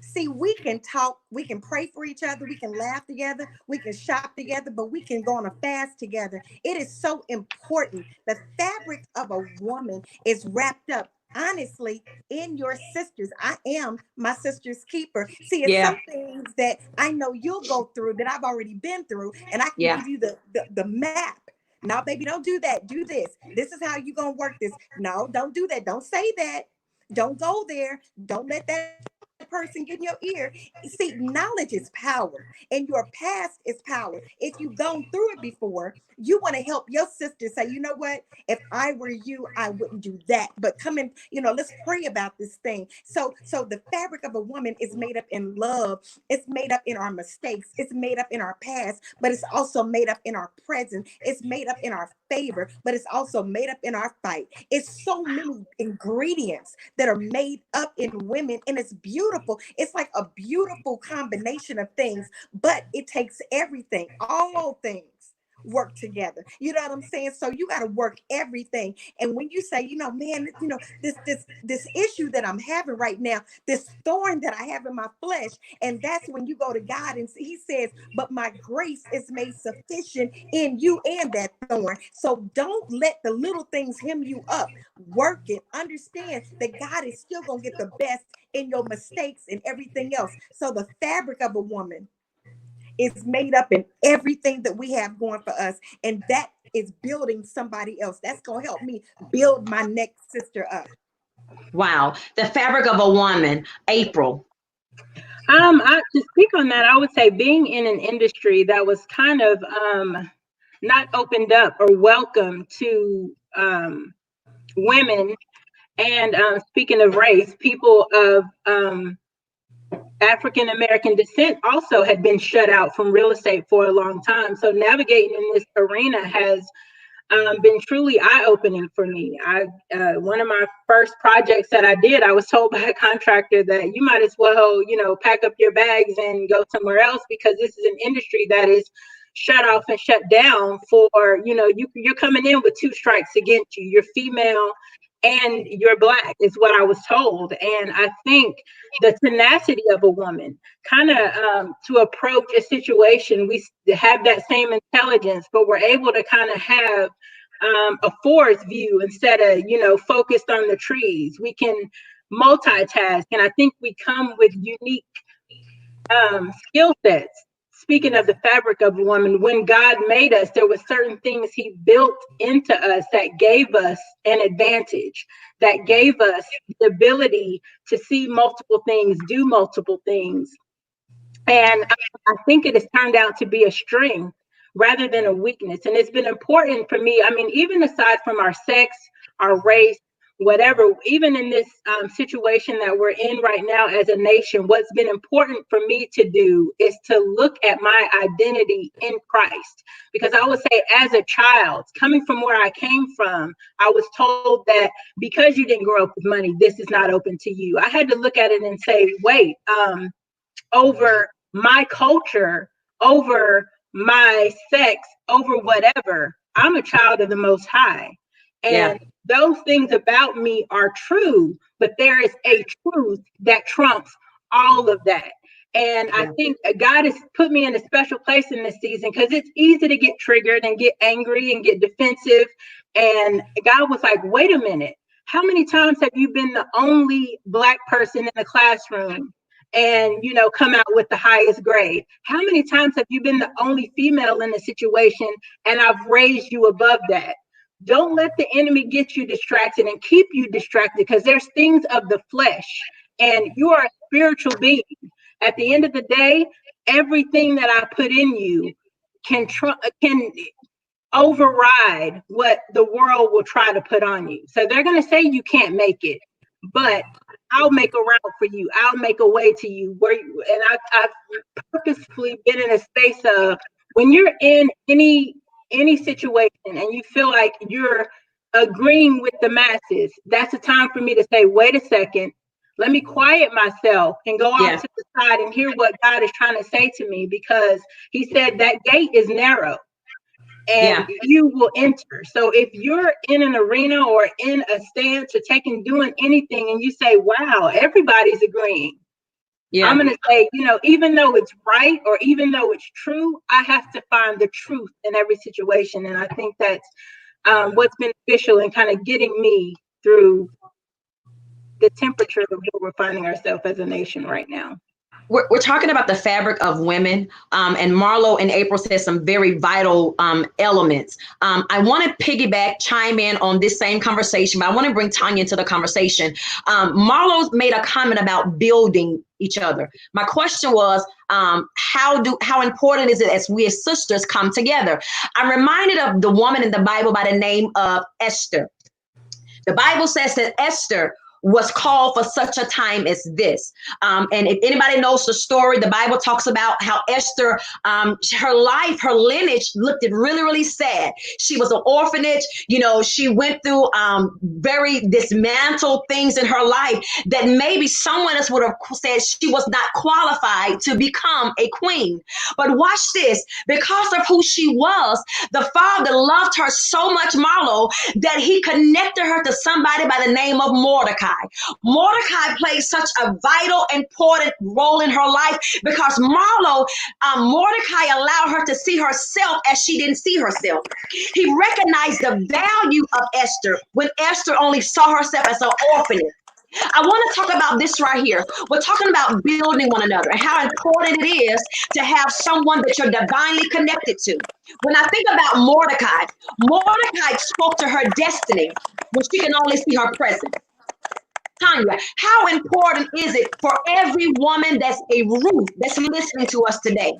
See, we can talk, we can pray for each other, we can laugh together, we can shop together, but we can go on a fast together. It is so important. The fabric of a woman is wrapped up honestly in your sisters. I am my sister's keeper. See, it's Yeah. some things that I know you'll go through that I've already been through, and I can Yeah. give you the map. Now, baby, don't do that. Do this. This is how you're gonna work this. No, don't do that. Don't say that. Don't go there. Don't let that person get in your ear. See, knowledge is power, and your past is power. If you've gone through it before, you want to help your sister say, you know what? If I were you, I wouldn't do that. But come in, let's pray about this thing. So the fabric of a woman is made up in love. It's made up in our mistakes. It's made up in our past, but it's also made up in our present. It's made up in our favor, but it's also made up in our fight. It's so many ingredients that are made up in women, and it's beautiful. It's like a beautiful combination of things, but it takes everything, all things work together. You know what I'm saying? So you got to work everything. And when you say, man, this issue that I'm having right now, this thorn that I have in my flesh, and that's when you go to God and he says, but my grace is made sufficient in you and that thorn. So don't let the little things hem you up. Work it. Understand that God is still going to get the best in your mistakes and everything else. So the fabric of a woman is made up in everything that we have going for us. And that is building somebody else. That's going to help me build my next sister up. Wow. The fabric of a woman. April. To speak on that, I would say being in an industry that was kind of not opened up or welcome to women, and speaking of race, people of African American descent also had been shut out from real estate for a long time. So navigating in this arena has been truly eye-opening for me. One of my first projects that I did, I was told by a contractor that you might as well, pack up your bags and go somewhere else, because this is an industry that is shut off and shut down for, you're coming in with two strikes against you. You're female and you're Black, is what I was told. And I think the tenacity of a woman, kind of to approach a situation, we have that same intelligence, but we're able to kind of have a forest view instead of, focused on the trees. We can multitask. And I think we come with unique skill sets. Speaking of the fabric of a woman, when God made us, there were certain things he built into us that gave us an advantage, that gave us the ability to see multiple things, do multiple things. And I think it has turned out to be a strength rather than a weakness. And it's been important for me. I mean, even aside from our sex, our race, whatever, even in this situation that we're in right now as a nation, what's been important for me to do is to look at my identity in Christ. Because I would say, as a child, coming from where I came from, I was told that because you didn't grow up with money, this is not open to you. I had to look at it and say, wait, over my culture, over my sex, over whatever, I'm a child of the Most High. And those things about me are true, but there is a truth that trumps all of that. And I think God has put me in a special place in this season, because it's easy to get triggered and get angry and get defensive. And God was like, wait a minute, how many times have you been the only Black person in the classroom and come out with the highest grade? How many times have you been the only female in a situation and I've raised you above that? Don't let the enemy get you distracted and keep you distracted, because there's things of the flesh, and you are a spiritual being. At the end of the day, everything that I put in you can override what the world will try to put on you. So they're going to say you can't make it, but I'll make a route for you. I'll make a way to you. And I've purposefully been in a space of, when you're in any situation and you feel like you're agreeing with the masses, that's a time for me to say, wait a second, let me quiet myself and go off to the side and hear what God is trying to say to me, because he said that gate is narrow and you will enter. So if you're in an arena or in a stance or doing anything, and you say, wow, everybody's agreeing, I'm going to say, even though it's right or even though it's true, I have to find the truth in every situation. And I think that's what's beneficial in kind of getting me through the temperature of where we're finding ourselves as a nation right now. We're talking about the fabric of women, and Marlo and April said some very vital elements. I want to piggyback, chime in on this same conversation, but I want to bring Tonya into the conversation. Marlo made a comment about building each other. My question was, how important is it as we as sisters come together? I'm reminded of the woman in the Bible by the name of Esther. The Bible says that Esther was called for such a time as this. And if anybody knows the story, the Bible talks about how Esther, her life, her lineage looked really, really sad. She was an orphanage. You know, she went through very dismantled things in her life that maybe someone else would have said she was not qualified to become a queen. But watch this, because of who she was, the Father loved her so much, Marlo, that he connected her to somebody by the name of Mordecai. Mordecai played such a vital, important role in her life because Mordecai allowed her to see herself as she didn't see herself. He recognized the value of Esther when Esther only saw herself as an orphanage. I want to talk about this right here. We're talking about building one another and how important it is to have someone that you're divinely connected to. When I think about Mordecai spoke to her destiny when she can only see her present. Tonya, how important is it for every woman that's a Ruth that's listening to us today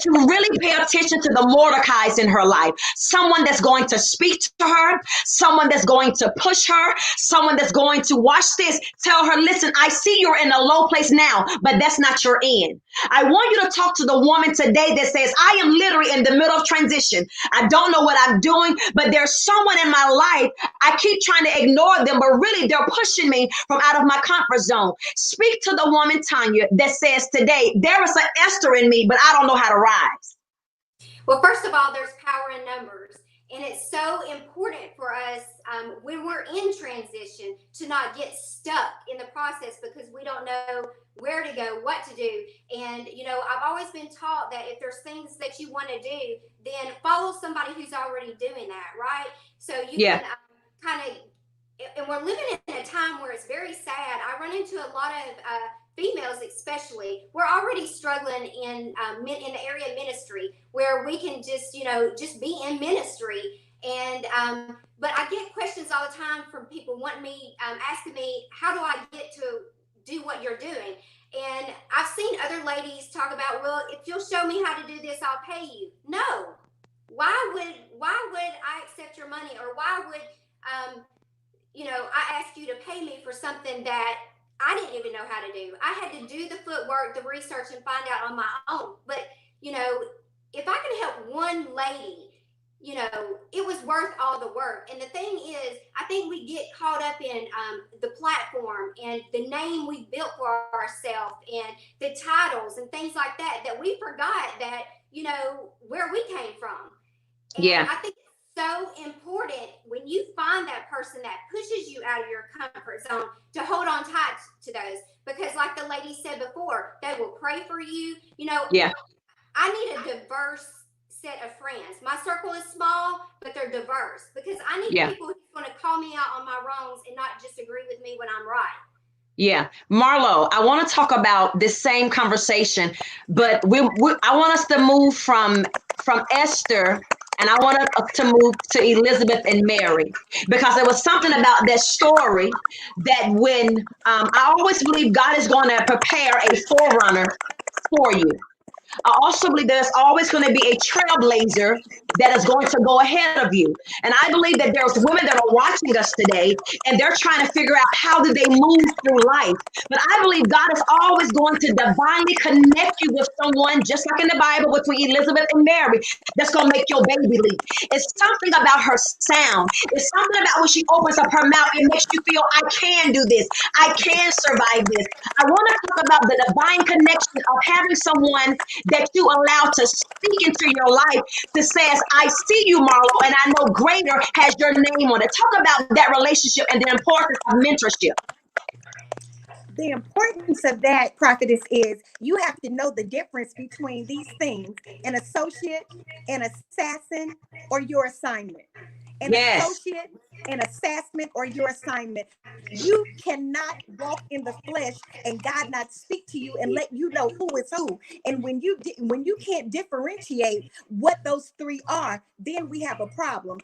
to really pay attention to the Mordecais in her life? Someone that's going to speak to her, someone that's going to push her, someone that's going to watch this, tell her, listen, I see you're in a low place now, but that's not your end. I want you to talk to the woman today that says, I am literally in the middle of transition. I don't know what I'm doing, but there's someone in my life. I keep trying to ignore them, but really they're pushing me from out of my comfort zone. Speak to the woman, Tonya, that says today, there is an Esther in me, but I don't know how to rise. Well, first of all, there's power in numbers. And it's so important for us when we're in transition to not get stuck in the process because we don't know where to go, what to do. And, you know, I've always been taught that if there's things that you want to do, then follow somebody who's already doing that, right? So you can kind of, and we're living in a time where it's very sad. I run into a lot of females, especially. We're already struggling in the area of ministry where we can just, you know, just be in ministry. And but I get questions all the time from people wanting me, asking me, how do I get to do what you're doing? And I've seen other ladies talk about, well, if you'll show me how to do this, I'll pay you. No. Why would I accept your money, or why would you know, I ask you to pay me for something that I didn't even know how to do? I had to do the footwork, the research, and find out on my own. But, you know, if I can help one lady, you know, it was worth all the work. And the thing is, I think we get caught up in the platform and the name we built for ourselves and the titles and things like that, that we forgot that, you know, where we came from. And I think so important when you find that person that pushes you out of your comfort zone to hold on tight to those, because like the lady said before, they will pray for you. You know, I need a diverse set of friends. My circle is small, but they're diverse because I need people who's going to call me out on my wrongs and not just agree with me when I'm right. Yeah. Marlo, I want to talk about this same conversation, but I want us to move from Esther, and I want us to move to Elizabeth and Mary, because there was something about that story that when I always believe God is going to prepare a forerunner for you. I also believe there's always going to be a trailblazer that is going to go ahead of you. And I believe that there's women that are watching us today and they're trying to figure out how do they move through life. But I believe God is always going to divinely connect you with someone, just like in the Bible between Elizabeth and Mary, that's going to make your baby leap. It's something about her sound. It's something about when she opens up her mouth, it makes you feel, I can do this. I can survive this. I want to talk about the divine connection of having someone that you allow to speak into your life that says, I see you, Marlo, and I know greater has your name on it. Talk about that relationship and the importance of mentorship. The importance of that, prophetess, is you have to know the difference between these things: an associate, an assassin, or your assignment. An associate an assessment or your assignment. You cannot walk in the flesh and God not speak to you and let you know who is who. And when you can't differentiate what those three are, then we have a problem.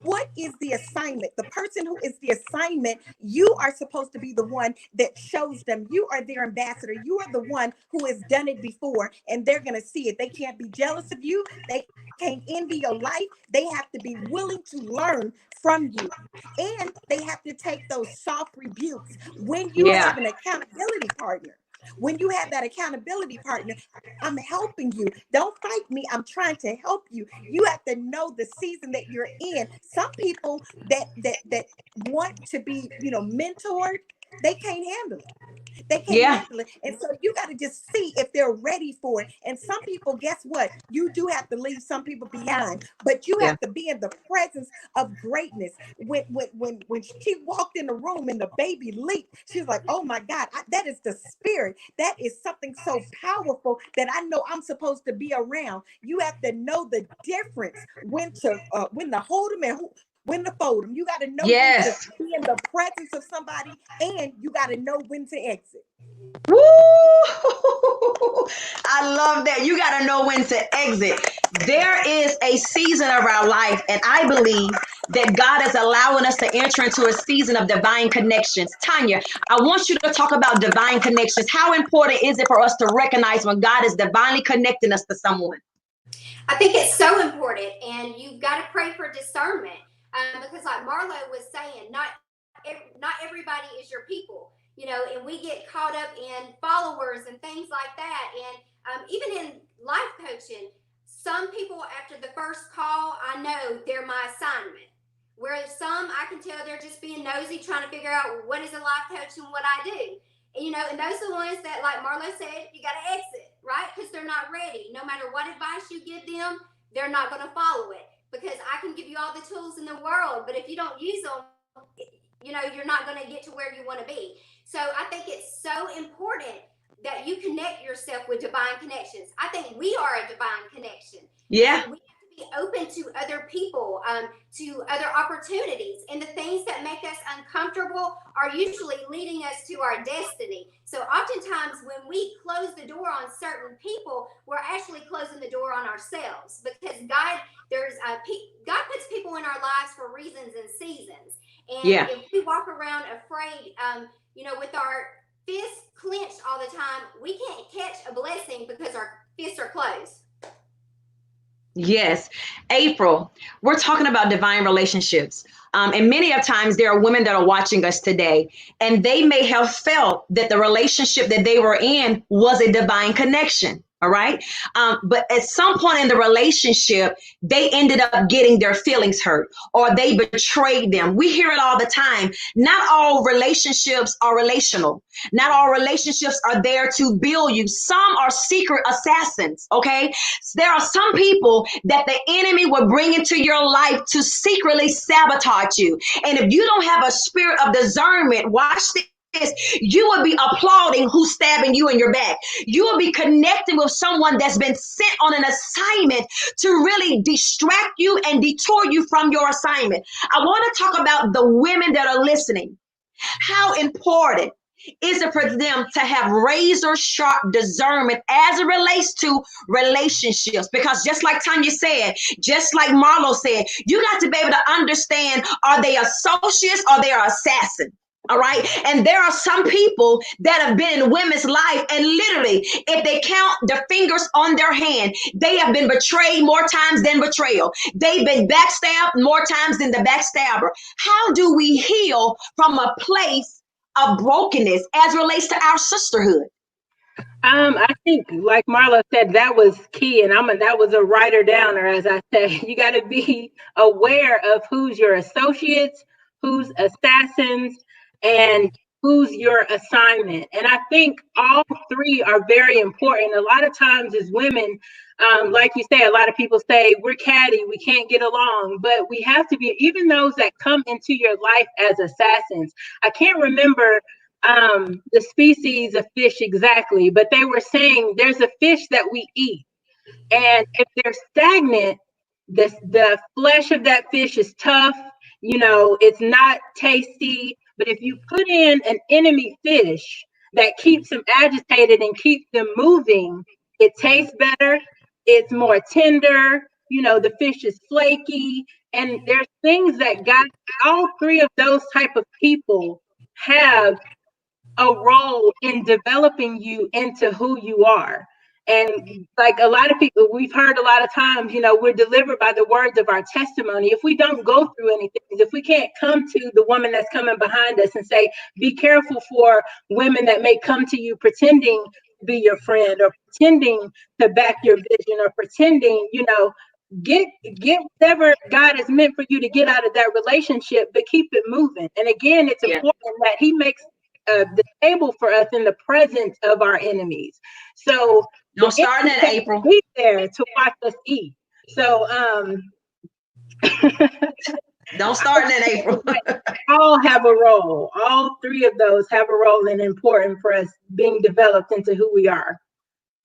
What is the assignment? The person who is the assignment, you are supposed to be the one that shows them. You are their ambassador. You are the one who has done it before, and they're going to see it. They can't be jealous of you. They can't envy your life. They have to be willing to learn from you. And they have to take those soft rebukes when you have an accountability partner. When you have that accountability partner, I'm helping you. Don't fight me. I'm trying to help you. You have to know the season that you're in. Some people that want to be, mentored, they can't handle it. They can't handle it. And so you got to just see if they're ready for it. And some people, guess what? You do have to leave some people behind, but you have to be in the presence of greatness. When she walked in the room and the baby leaped, she's like, oh my God, that is the spirit. That is something so powerful that I know I'm supposed to be around. You have to know the difference when to hold them and when to fold them. You got to know when to be in the presence of somebody, and you got to know when to exit. Woo! I love that. You got to know when to exit. There is a season of our life, and I believe that God is allowing us to enter into a season of divine connections. Tonya, I want you to talk about divine connections. How important is it for us to recognize when God is divinely connecting us to someone? I think it's so important, and you've got to pray for discernment. Because like Marlo was saying, not everybody is your people, and we get caught up in followers and things like that. And even in life coaching, some people after the first call, I know they're my assignment. Whereas some, I can tell they're just being nosy, trying to figure out what is a life coach and what I do. And those are the ones that, like Marlo said, you got to exit, right? Because they're not ready. No matter what advice you give them, they're not going to follow it. Because I can give you all the tools in the world, but if you don't use them, you're not going to get to where you want to be. So I think it's so important that you connect yourself with divine connections. I think we are a divine connection. Yeah. We have to be open to other people, to other opportunities, and the things that make us uncomfortable are usually leading us to our destiny. So oftentimes when we close the door on certain people, we're actually closing the door on ourselves, because God puts people in our lives for reasons and seasons. And if we walk around afraid, with our fists clenched all the time, we can't catch a blessing because our fists are closed. Yes. April, we're talking about divine relationships. And many of times there are women that are watching us today, and they may have felt that the relationship that they were in was a divine connection. All right. But at some point in the relationship, they ended up getting their feelings hurt, or they betrayed them. We hear it all the time. Not all relationships are relational. Not all relationships are there to build you. Some are secret assassins. OK, so there are some people that the enemy will bring into your life to secretly sabotage you. And if you don't have a spirit of discernment, watch this. You will be applauding who's stabbing you in your back. You will be connecting with someone that's been sent on an assignment to really distract you and detour you from your assignment. I want to talk about the women that are listening. How important is it for them to have razor sharp discernment as it relates to relationships? Because just like Tonya said, just like Marlo said, you got to be able to understand, are they associates or they are assassins? All right. And there are some people that have been in women's life, and literally, if they count the fingers on their hand, they have been betrayed more times than betrayal. They've been backstabbed more times than the backstabber. How do we heal from a place of brokenness as relates to our sisterhood? I think, like Marlo said, that was key, and that was a writer downer, as I say. You got to be aware of who's your associates, who's assassins, and who's your assignment. And I think all three are very important. A lot of times as women, like you say, a lot of people say we're catty, we can't get along, but we have to be, even those that come into your life as assassins. I can't remember the species of fish exactly, but they were saying there's a fish that we eat, and if they're stagnant, the flesh of that fish is tough, You know, it's not tasty, but if you put in an enemy fish that keeps them agitated and keeps them moving, it tastes better. It's more tender. You know, the fish is flaky. And there's things that God, all three of those type of people have a role in developing you into who you are. And like a lot of people, we've heard a lot of times, you know, we're delivered by the words of our testimony. If we don't go through anything, if we can't come to the woman that's coming behind us and say, be careful for women that may come to you pretending to be your friend or pretending to back your vision or pretending, you know, get whatever God has meant for you to get out of that relationship, but keep it moving. And again, it's important that he makes the table for us in the presence of our enemies. So don't start in April. Be there to watch us eat. So don't start in April. all have a role. All three of those have a role and important for us being developed into who we are.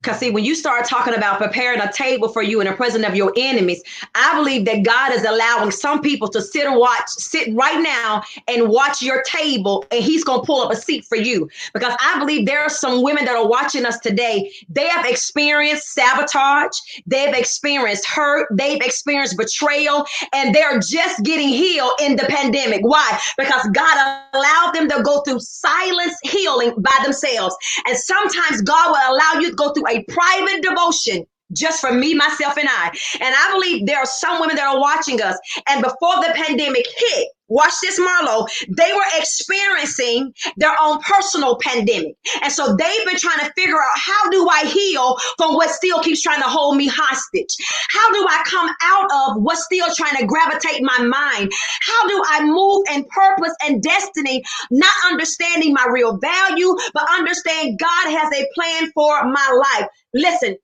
Because see, when you start talking about preparing a table for you in the presence of your enemies, I believe that God is allowing some people to sit right now and watch your table, and he's going to pull up a seat for you. Because I believe there are some women that are watching us today. They have experienced sabotage. They've experienced hurt. They've experienced betrayal, and they're just getting healed in the pandemic. Why? Because God allowed them to go through silence healing by themselves. And sometimes God will allow you to go through a private devotion just for me, myself, and I. And I believe there are some women that are watching us. And before the pandemic hit, watch this, Marlo, they were experiencing their own personal pandemic. And so they've been trying to figure out, how do I heal from what still keeps trying to hold me hostage? How do I come out of what's still trying to gravitate my mind? How do I move in purpose and destiny, not understanding my real value, but understand God has a plan for my life? Listen,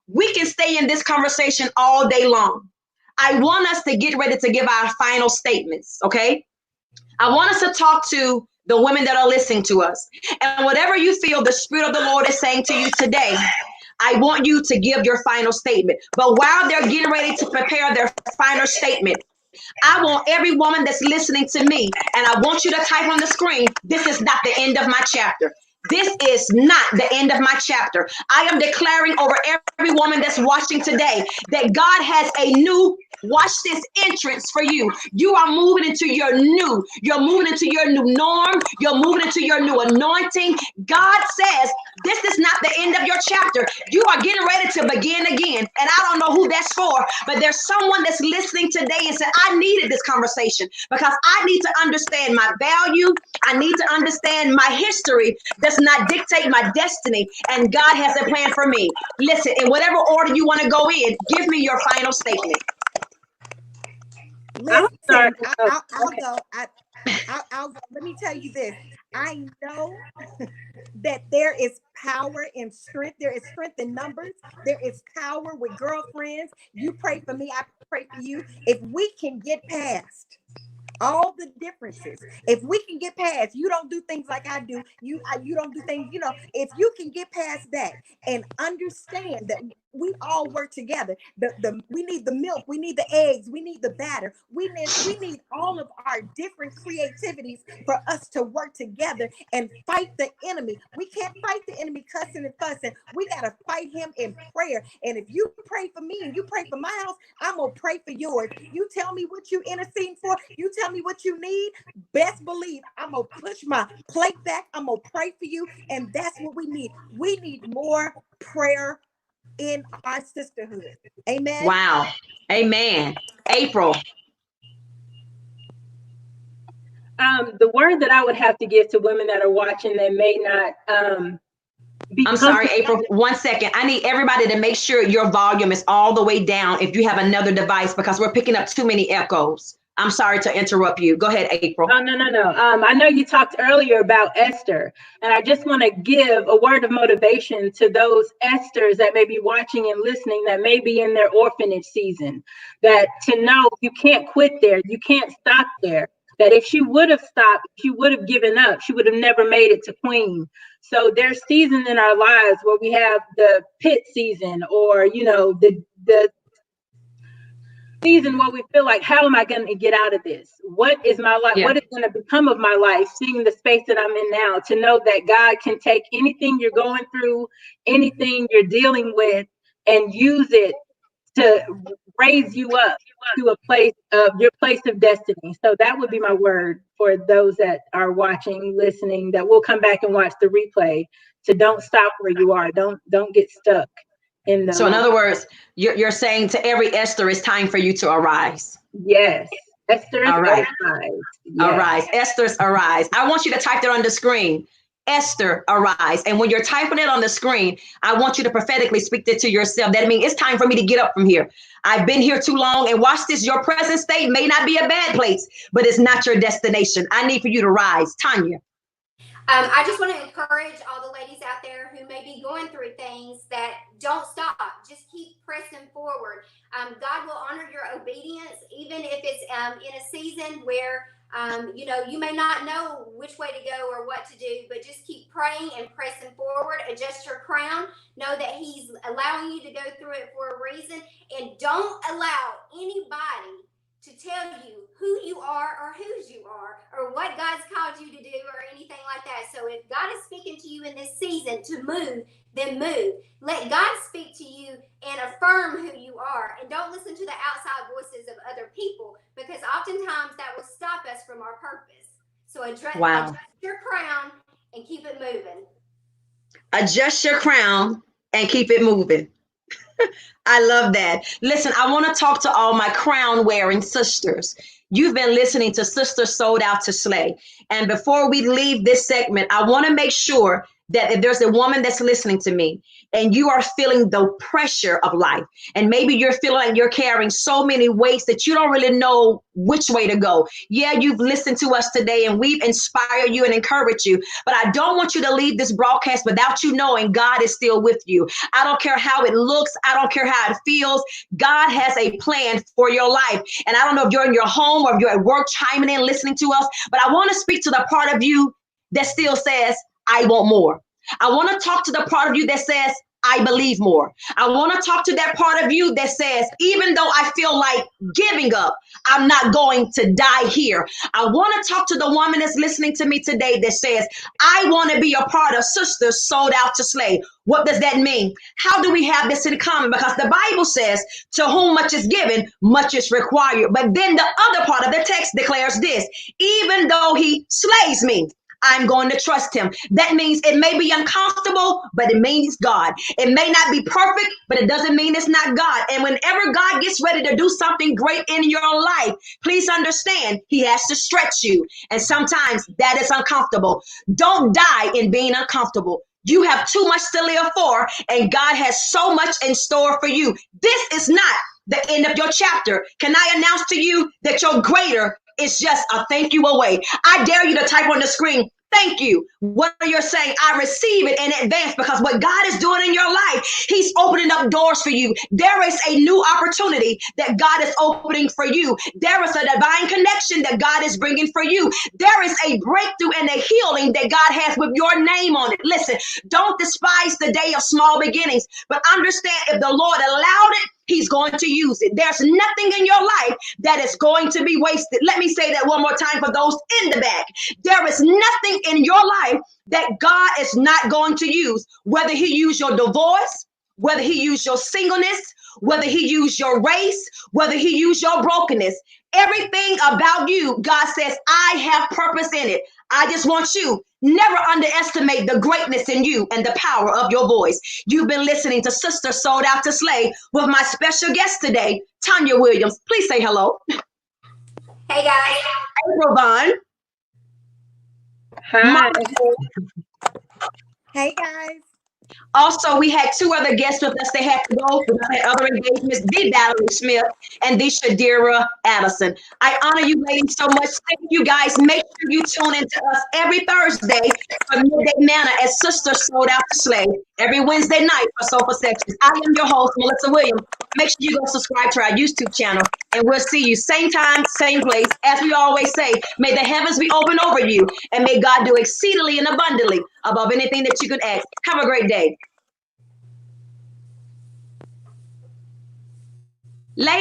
we can stay in this conversation all day long. I want us to get ready to give our final statements, okay? I want us to talk to the women that are listening to us. And whatever you feel the Spirit of the Lord is saying to you today, I want you to give your final statement. But while they're getting ready to prepare their final statement, I want every woman that's listening to me, and I want you to type on the screen, this is not the end of my chapter. This is not the end of my chapter. I am declaring over every woman that's watching today that God has a new, watch this, entrance for you. You are moving into your new, you're moving into your new norm. You're moving into your new anointing. God says, this is not the end of your chapter. You are getting ready to begin again. And I don't know who that's for, but there's someone that's listening today and said, I needed this conversation because I need to understand my value. I need to understand my history does not dictate my destiny. And God has a plan for me. Listen, in whatever order you want to go in, give me your final statement. Listen, I'll go. I'll go. Let me tell you this. I know that there is power in strength. There is strength in numbers. There is power with girlfriends. You pray for me, I pray for you. If we can get past all the differences, if we can get past, you don't do things like I do, you don't do things, you know, if you can get past that and understand that we all work together, we need the milk, we need the eggs, we need the batter, we need all of our different creativities for us to work together and fight the enemy. We can't fight the enemy cussing and fussing. We got to fight him in prayer. And if you pray for me and you pray for my house, I'm gonna pray for yours. You tell me what you interceding for, you tell me what you need, best believe I'm gonna push my plate back, I'm gonna pray for you. And that's what we need. We need more prayer in our sisterhood. Amen. Wow. Amen. April. The word that I would have to give to women that are watching that may not I'm sorry, April, 1 second. I need everybody to make sure your volume is all the way down if you have another device, because we're picking up too many echoes. I'm sorry to interrupt you. Go ahead, April. Oh, no. I know you talked earlier about Esther, and I just want to give a word of motivation to those Esthers that may be watching and listening that may be in their orphanage season, that to know you can't quit there. You can't stop there. That if she would have stopped, she would have given up. She would have never made it to queen. So there's seasons in our lives where we have the pit season, or, you know, the season where we feel like, how am I going to get out of this? What is my life? Yeah. What is going to become of my life? Seeing the space that I'm in now, to know that God can take anything you're going through, anything you're dealing with, and use it to raise you up to a place of your place of destiny. So that would be my word for those that are watching, listening, that will come back and watch the replay, to don't stop where you are. Don't get stuck in the So in moment. other words, you're saying to every Esther, it's time for you to arise. Yes. Esther is All right. arise. Yes. Arise. Esther's arise. I want you to type that on the screen. Esther, arise. And when you're typing it on the screen, I want you to prophetically speak that to yourself. That means it's time for me to get up from here. I've been here too long. And watch this. Your present state may not be a bad place, but it's not your destination. I need for you to rise. Tonya. I just want to encourage all the ladies out there who may be going through things that don't stop. Just keep pressing forward. God will honor your obedience, even if it's in a season where you may not know which way to go or what to do, but just keep praying and pressing forward. Adjust your crown. Know that He's allowing you to go through it for a reason, and don't allow anybody to tell you who you are or whose you are or what God's called you to do or anything like that. So if God is speaking to you in this season to move, then move. Let God speak to you and affirm who you are. And don't listen to the outside voices of other people, because oftentimes that will stop us from our purpose. So adjust your crown and keep it moving. Adjust your crown and keep it moving. I love that. Listen, I want to talk to all my crown wearing sisters. You've been listening to Sisters Sold Out to Slay. And before we leave this segment, I want to make sure that if there's a woman that's listening to me and you are feeling the pressure of life, and maybe you're feeling like you're carrying so many weights that you don't really know which way to go. Yeah, you've listened to us today and we've inspired you and encouraged you, but I don't want you to leave this broadcast without you knowing God is still with you. I don't care how it looks. I don't care how it feels. God has a plan for your life. And I don't know if you're in your home or if you're at work chiming in, listening to us, but I want to speak to the part of you that still says, I want more. I want to talk to the part of you that says, I believe more. I want to talk to that part of you that says, even though I feel like giving up, I'm not going to die here. I want to talk to the woman that's listening to me today that says, I want to be a part of Sisters Sold Out to Slay. What does that mean? How do we have this in common? Because the Bible says, to whom much is given, much is required. But then the other part of the text declares this, even though he slays me, I'm going to trust him. That means it may be uncomfortable, but it means God. It may not be perfect, but it doesn't mean it's not God. And whenever God gets ready to do something great in your life, please understand he has to stretch you. And sometimes that is uncomfortable. Don't die in being uncomfortable. You have too much to live for, and God has so much in store for you. This is not the end of your chapter. Can I announce to you that your greater is just a thank you away? I dare you to type on the screen, thank you. What you're saying, I receive it in advance, because what God is doing in your life, he's opening up doors for you. There is a new opportunity that God is opening for you. There is a divine connection that God is bringing for you. There is a breakthrough and a healing that God has with your name on it. Listen, don't despise the day of small beginnings, but understand if the Lord allowed it, he's going to use it. There's nothing in your life that is going to be wasted. Let me say that one more time for those in the back. There is nothing in your life that God is not going to use, whether he use your divorce, whether he use your singleness, whether he use your race, whether he use your brokenness. Everything about you, God says, I have purpose in it. I just want you, never underestimate the greatness in you and the power of your voice. You've been listening to Sisters Sold Out to Slay with my special guest today, Tonya Williams. Please say hello. Hey, guys. April VAUGHN. Hi. Hey, guys. Also, we had two other guests with us. They had to go because they had other engagements, the Valerie Smith and the SHADERIA Addison. I honor you ladies so much. Thank you guys. Make sure you tune in to us every Thursday for Midday Manna as Sisters Sold Out to Slay. Every Wednesday night for Sofa Sections. I am your host, Melissa Williams. Make sure you go subscribe to our YouTube channel, and we'll see you same time, same place. As we always say, may the heavens be open over you, and may God do exceedingly and abundantly above anything that you could ask. Have a great day.